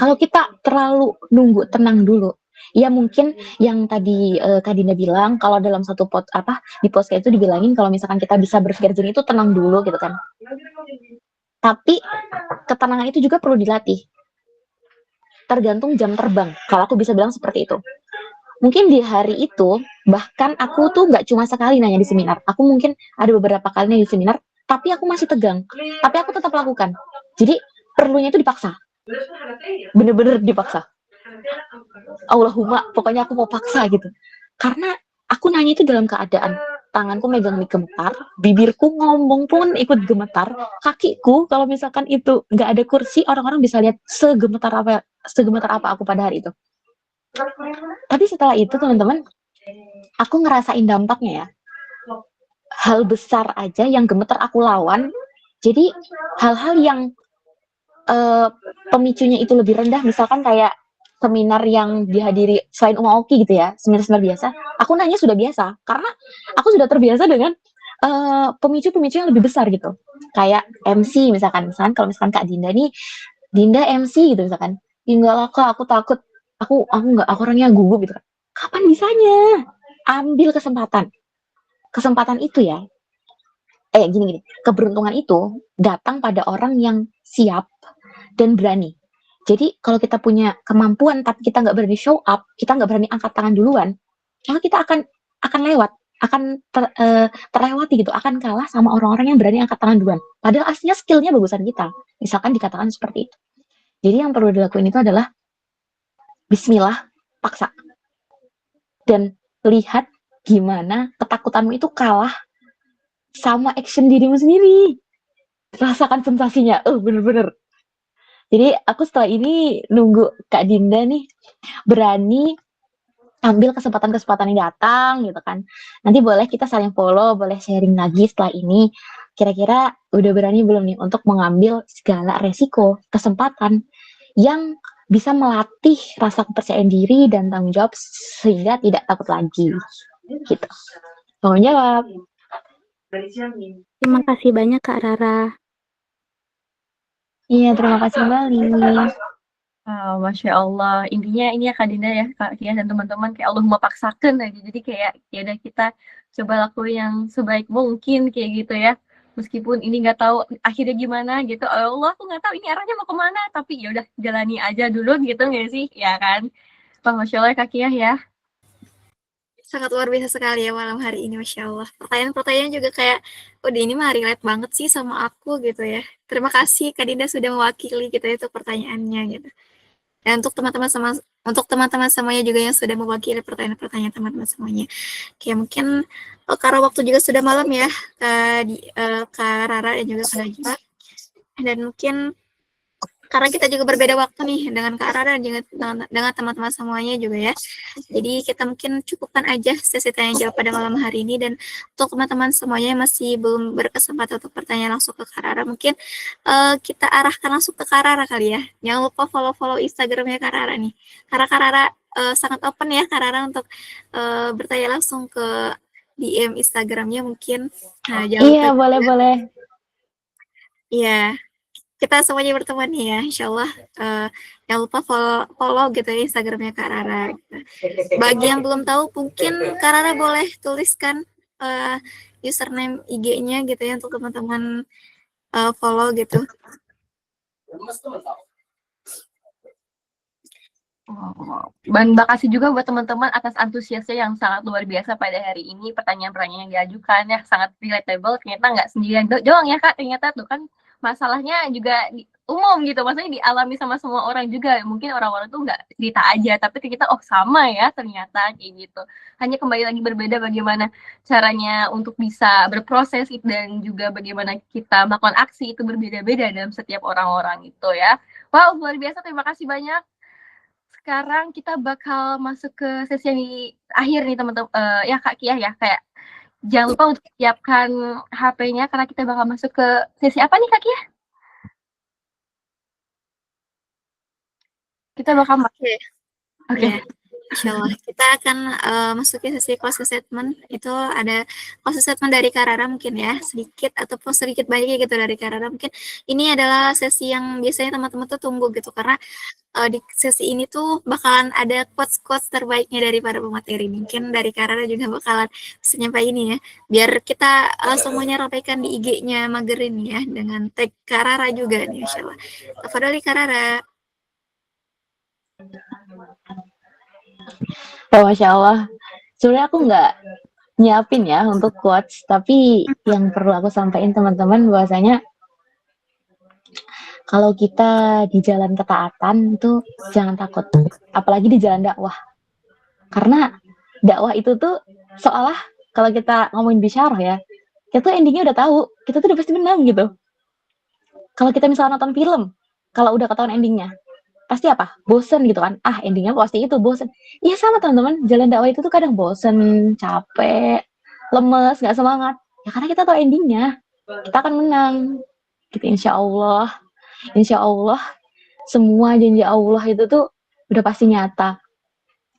kalau kita terlalu nunggu tenang dulu, ya mungkin yang tadi Kak Dinda bilang, kalau dalam satu di podcast itu dibilangin kalau misalkan kita bisa berpikir jernih itu tenang dulu gitu kan. Tapi ketenangan itu juga perlu dilatih. Tergantung jam terbang, kalau aku bisa bilang seperti itu. Mungkin di hari itu, bahkan aku tuh nggak cuma sekali nanya di seminar. Aku mungkin ada beberapa kali nanya di seminar, tapi aku masih tegang. Tapi aku tetap lakukan. Jadi perlunya itu dipaksa. Bener-bener dipaksa. Allahumma, pokoknya aku mau paksa gitu. Karena aku nanya itu dalam keadaan tanganku megang mic gemetar, bibirku ngomong pun ikut gemetar, kakiku kalau misalkan itu nggak ada kursi, orang-orang bisa lihat segemetar apa aku pada hari itu. Tapi setelah itu teman-teman, aku ngerasain dampaknya ya. Hal besar aja yang gemeter aku lawan. Jadi hal-hal yang pemicunya itu lebih rendah, misalkan kayak seminar yang dihadiri selain Oki gitu ya, seminar-seminar biasa, aku nanya sudah biasa, karena aku sudah terbiasa dengan pemicu-pemicu yang lebih besar gitu. Kayak MC misalkan kalau misalkan Kak Dinda nih, Dinda MC gitu misalkan, enggak lah Kak, aku takut, aku orangnya gugup gitu kan. Kapan bisanya? Ambil kesempatan itu ya. Gini, keberuntungan itu datang pada orang yang siap dan berani. Jadi kalau kita punya kemampuan tapi kita nggak berani show up, kita nggak berani angkat tangan duluan, maka kita akan lewat, akan terlewati gitu, akan kalah sama orang-orang yang berani angkat tangan duluan. Padahal aslinya skillnya bagusan kita. Misalkan dikatakan seperti itu. Jadi yang perlu dilakuin itu adalah Bismillah, paksa. Dan lihat gimana ketakutanmu itu kalah sama action dirimu sendiri. Rasakan sensasinya. Bener-bener. Jadi aku setelah ini nunggu Kak Dinda nih berani ambil kesempatan-kesempatan yang datang gitu kan. Nanti boleh kita saling follow, boleh sharing lagi setelah ini. Kira-kira udah berani belum nih untuk mengambil segala resiko, kesempatan yang bisa melatih rasa kepercayaan diri dan tanggung jawab sehingga tidak takut lagi. Gitu. Mau jawab? Terima kasih banyak Kak Rara. Iya, terima kasih kembali. Masya Allah. Intinya ini ya Kak Dinda ya, Kak Kia dan teman-teman, kayak Allahumma paksakan aja. Jadi kayak ya udah kita coba lakuin yang sebaik mungkin kayak gitu ya. Meskipun ini nggak tahu akhirnya gimana gitu. Allah aku nggak tahu ini arahnya mau kemana. Tapi ya udah jalani aja dulu gitu nggak sih? Ya kan? Masya Allah Kak Kia ya. Sangat luar biasa sekali ya malam hari ini, Masya Allah. Pertanyaan-pertanyaan juga kayak, udah ini mah relate banget sih sama aku gitu ya. Terima kasih Kak Dinda sudah mewakili gitu ya untuk pertanyaannya gitu. Dan untuk teman-teman semuanya juga yang sudah mewakili pertanyaan-pertanyaan teman-teman semuanya. Kayak mungkin karena waktu juga sudah malam ya, Kak Rara dan juga Kak Najwa. Dan mungkin karena kita juga berbeda waktu nih dengan Kak Rara dan juga dengan teman-teman semuanya juga ya. Jadi kita mungkin cukupkan aja sesi tanya jawab pada malam hari ini, dan untuk teman-teman semuanya yang masih belum berkesempatan untuk bertanya langsung ke Kak Rara, mungkin kita arahkan langsung ke Kak Rara kali ya. Jangan lupa follow Instagramnya Kak Rara nih. Karena Kak Rara sangat open ya Kak Rara untuk bertanya langsung ke DM Instagramnya mungkin. Nah, iya, boleh. Iya. Kita semuanya berteman nih ya, insya Allah. Jangan lupa follow gitu ya Instagramnya Kak Rara. Gitu. Bagi yang belum tahu, mungkin Kak Rara boleh tuliskan username IG-nya gitu ya untuk teman-teman follow gitu. Dan makasih juga buat teman-teman atas antusiasnya yang sangat luar biasa pada hari ini. Pertanyaan-pertanyaan yang diajukan ya sangat relatable. Ternyata nggak sendirian doang ya Kak. Ternyata tuh kan masalahnya juga umum gitu. Maksudnya dialami sama semua orang juga. Mungkin orang-orang tuh nggak cerita aja. Tapi kita sama ya ternyata kayak gitu. Hanya kembali lagi berbeda bagaimana caranya untuk bisa berproses dan juga bagaimana kita melakukan aksi itu berbeda-beda dalam setiap orang-orang itu ya. Wow, luar biasa. Terima kasih banyak. Sekarang kita bakal masuk ke sesi yang di akhir nih teman-teman. Ya Kak Kia ya, kayak jangan lupa untuk siapkan HP-nya karena kita bakal masuk ke sesi apa nih Kak Kia? Kita bakal Oke. Insya Allah kita akan masuk ke sesi closing statement. Itu ada closing statement dari Kak Rara mungkin ya, sedikit banyak gitu dari Kak Rara. Mungkin ini adalah sesi yang biasanya teman-teman tuh tunggu gitu, karena di sesi ini tuh bakalan ada quotes-quotes terbaiknya dari para pemateri. Mungkin dari Kak Rara juga bakalan bisa nyampai ini ya, biar kita semuanya rapaikan di IG-nya Magerin ya, dengan tag Kak Rara juga nih, insya Allah. Tafadhali Kak Rara. Masya Allah. Sebenarnya aku nggak nyiapin ya untuk quotes, tapi yang perlu aku sampaikan teman-teman bahwasanya kalau kita di jalan ketaatan itu jangan takut, apalagi di jalan dakwah. Karena dakwah itu tuh seolah kalau kita ngomongin bisyarah ya, kita tuh endingnya udah tahu, kita tuh udah pasti menang gitu. Kalau kita misalnya nonton film, kalau udah ketahuan endingnya, pasti apa? Bosen gitu kan. Ah, endingnya pasti itu bosen. Iya sama teman-teman, jalan dakwah itu tuh kadang bosen, capek, lemes, nggak semangat. Ya karena kita tahu endingnya, kita akan menang. Gitu, insya Allah. Insya Allah, semua janji Allah itu tuh udah pasti nyata.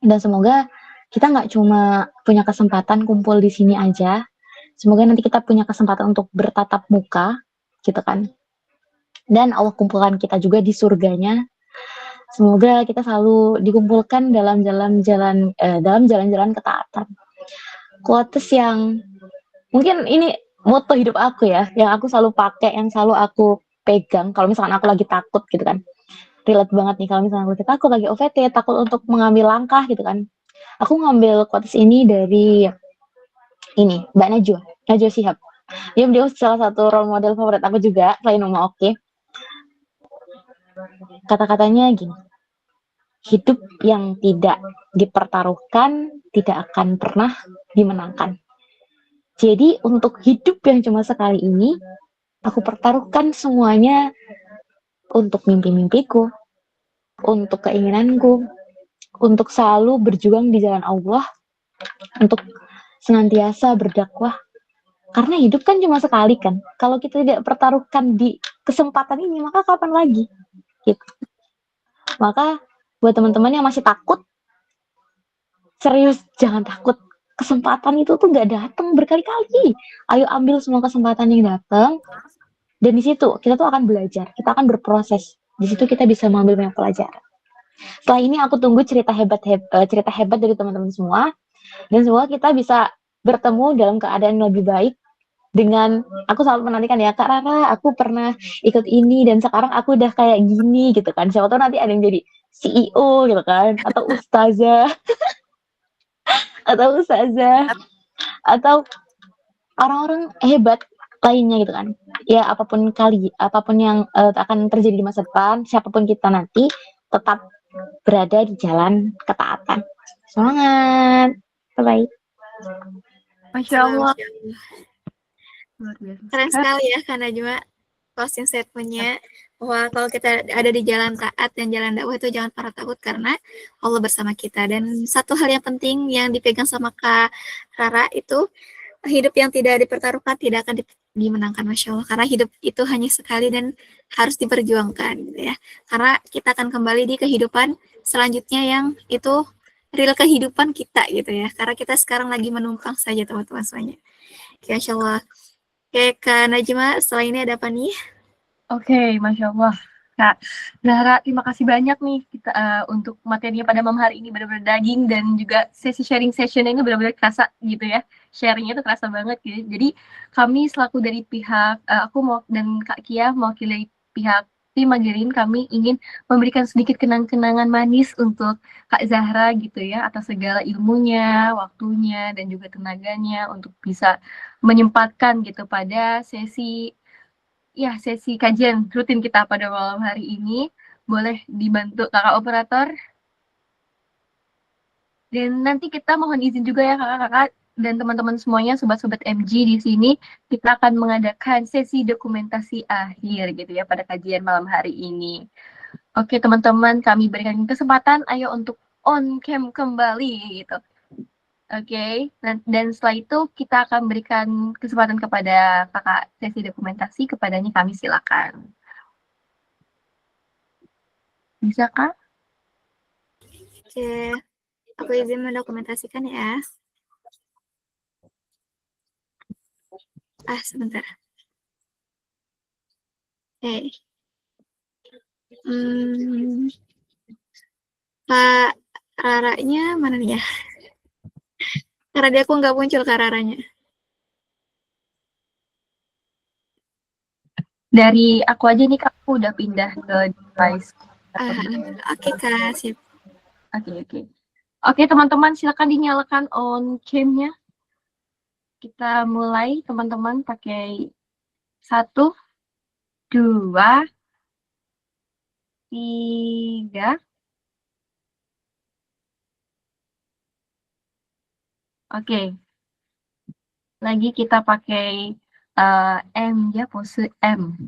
Dan semoga kita nggak cuma punya kesempatan kumpul di sini aja. Semoga nanti kita punya kesempatan untuk bertatap muka, gitu kan. Dan Allah kumpulkan kita juga di surganya. Semoga kita selalu dikumpulkan dalam jalan-jalan ketaatan. Quotes yang mungkin ini moto hidup aku ya, yang aku selalu pakai, yang selalu aku pegang kalau misalkan aku lagi takut gitu kan. Relate banget nih kalau misalkan aku lagi takut, lagi OVT, takut untuk mengambil langkah gitu kan. Aku ngambil quotes ini dari ini, Mbak Najwa, Najwa Shihab. Dia salah satu role model favorit aku juga, selain Uma Oke. Kata-katanya gini, hidup yang tidak dipertaruhkan tidak akan pernah dimenangkan. Jadi untuk hidup yang cuma sekali ini, aku pertaruhkan semuanya untuk mimpi-mimpiku, untuk keinginanku, untuk selalu berjuang di jalan Allah, untuk senantiasa berdakwah. Karena hidup kan cuma sekali kan. Kalau kita tidak pertaruhkan di kesempatan ini, maka kapan lagi? Gitu. Maka buat teman-teman yang masih takut, serius jangan takut. Kesempatan itu tuh gak datang berkali-kali. Ayo ambil semua kesempatan yang datang. Dan di situ kita tuh akan belajar, kita akan berproses. Di situ kita bisa mengambil banyak pelajaran. Setelah ini aku tunggu cerita hebat dari teman-teman semua. Dan semoga kita bisa bertemu dalam keadaan lebih baik. Dengan aku selalu menantikan ya, Kak Rara, aku pernah ikut ini dan sekarang aku udah kayak gini gitu kan. Siapa tahu nanti ada yang jadi CEO gitu kan, atau ustazah, atau orang-orang hebat lainnya gitu kan. Ya apapun yang akan terjadi di masa depan, siapapun kita nanti tetap berada di jalan ketaatan. Semangat. Bye-bye. Masya Allah. Keren sekali ya Kak Najwa closing statement-nya, bahwa kalau kita ada di jalan taat dan jalan dakwah itu jangan pernah takut karena Allah bersama kita. Dan satu hal yang penting yang dipegang sama Kak Rara itu, hidup yang tidak dipertaruhkan tidak akan dimenangkan, Masya Allah. Karena hidup itu hanya sekali dan harus diperjuangkan gitu ya. Karena kita akan kembali di kehidupan selanjutnya yang itu real kehidupan kita gitu ya. Karena kita sekarang lagi menumpang saja teman-teman semuanya. Oke, Masya Allah. Oke, Kak Najma, setelah ini ada apa nih? Oke, Masya Allah. Kak Zahra, terima kasih banyak nih kita untuk materinya pada malam hari ini, benar-benar daging, dan juga sesi sharing sessionnya ini benar-benar kerasa gitu ya. Sharingnya itu kerasa banget gitu. Jadi kami selaku dari pihak, dan Kak Kia mewakili pihak tim Magirin, kami ingin memberikan sedikit kenang-kenangan manis untuk Kak Zahra gitu ya, atas segala ilmunya, waktunya, dan juga tenaganya untuk bisa menyempatkan gitu pada sesi kajian rutin kita pada malam hari ini. Boleh dibantu kakak operator. Dan nanti kita mohon izin juga ya kakak-kakak dan teman-teman semuanya, sobat-sobat MG di sini, kita akan mengadakan sesi dokumentasi akhir gitu ya pada kajian malam hari ini. Oke teman-teman, kami berikan kesempatan ayo untuk on cam kembali gitu. Oke, dan setelah itu kita akan berikan kesempatan kepada kakak sesi dokumentasi, kepadanya kami silakan. Bisa kak? Oke, aku izin mendokumentasikan ya. Sebentar. Oke. Kak Raranya mana nih ya? Karena dia aku nggak muncul Kak Raranya. Dari aku aja nih Kak, aku udah pindah ke device. Oke Kak, sip. Oke teman-teman, silakan dinyalakan on cam-nya. Kita mulai teman-teman pakai 1, 2, 3. Oke. Lagi kita pakai M ya, pose M.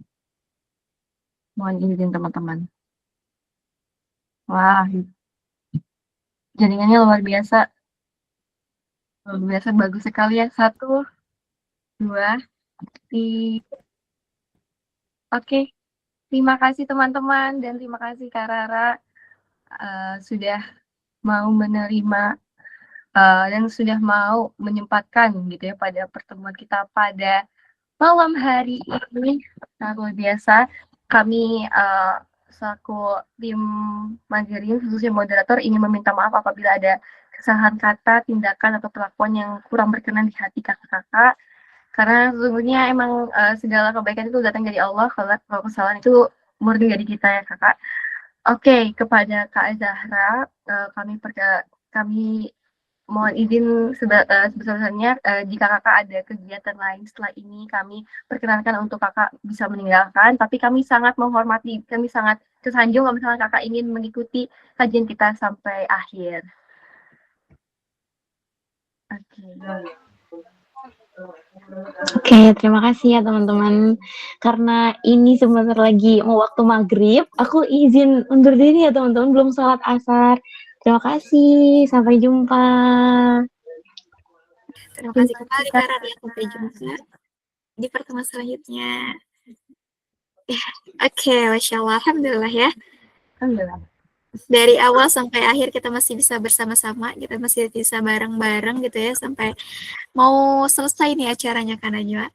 Mohon izin teman-teman. Wah, jaringannya luar biasa. Luar biasa bagus sekali ya. 1, 2, 3. Oke, terima kasih teman-teman dan terima kasih Kak Rara sudah mau menerima dan sudah mau menyempatkan gitu ya pada pertemuan kita pada malam hari ini. Sangat luar biasa. Kami selaku tim Magerin, khususnya moderator, ingin meminta maaf apabila ada kesalahan kata, tindakan, atau perlakuan yang kurang berkenan di hati kakak-kakak. Karena sesungguhnya emang segala kebaikan itu datang dari Allah, kalau kesalahan itu murni dari kita ya kakak. Oke, kepada Kak Zahra, kami mohon izin sebesar-besarnya jika kakak ada kegiatan lain setelah ini, kami perkenankan untuk kakak bisa meninggalkan, tapi kami sangat menghormati, kami sangat tersanjung kalau misalnya kakak ingin mengikuti kajian kita sampai akhir. Oke, terima kasih ya teman-teman. Karena ini sebentar lagi mau waktu maghrib, aku izin undur diri ya teman-teman, belum sholat asar. Terima kasih, sampai jumpa. Terima kasih kembali Kak Rara, sampai jumpa di pertemuan selanjutnya. Oke, Masya Allah, Alhamdulillah ya. Alhamdulillah. Dari awal sampai akhir kita masih bisa bersama-sama, kita masih bisa bareng-bareng gitu ya, sampai mau selesai nih acaranya Kak Najwa.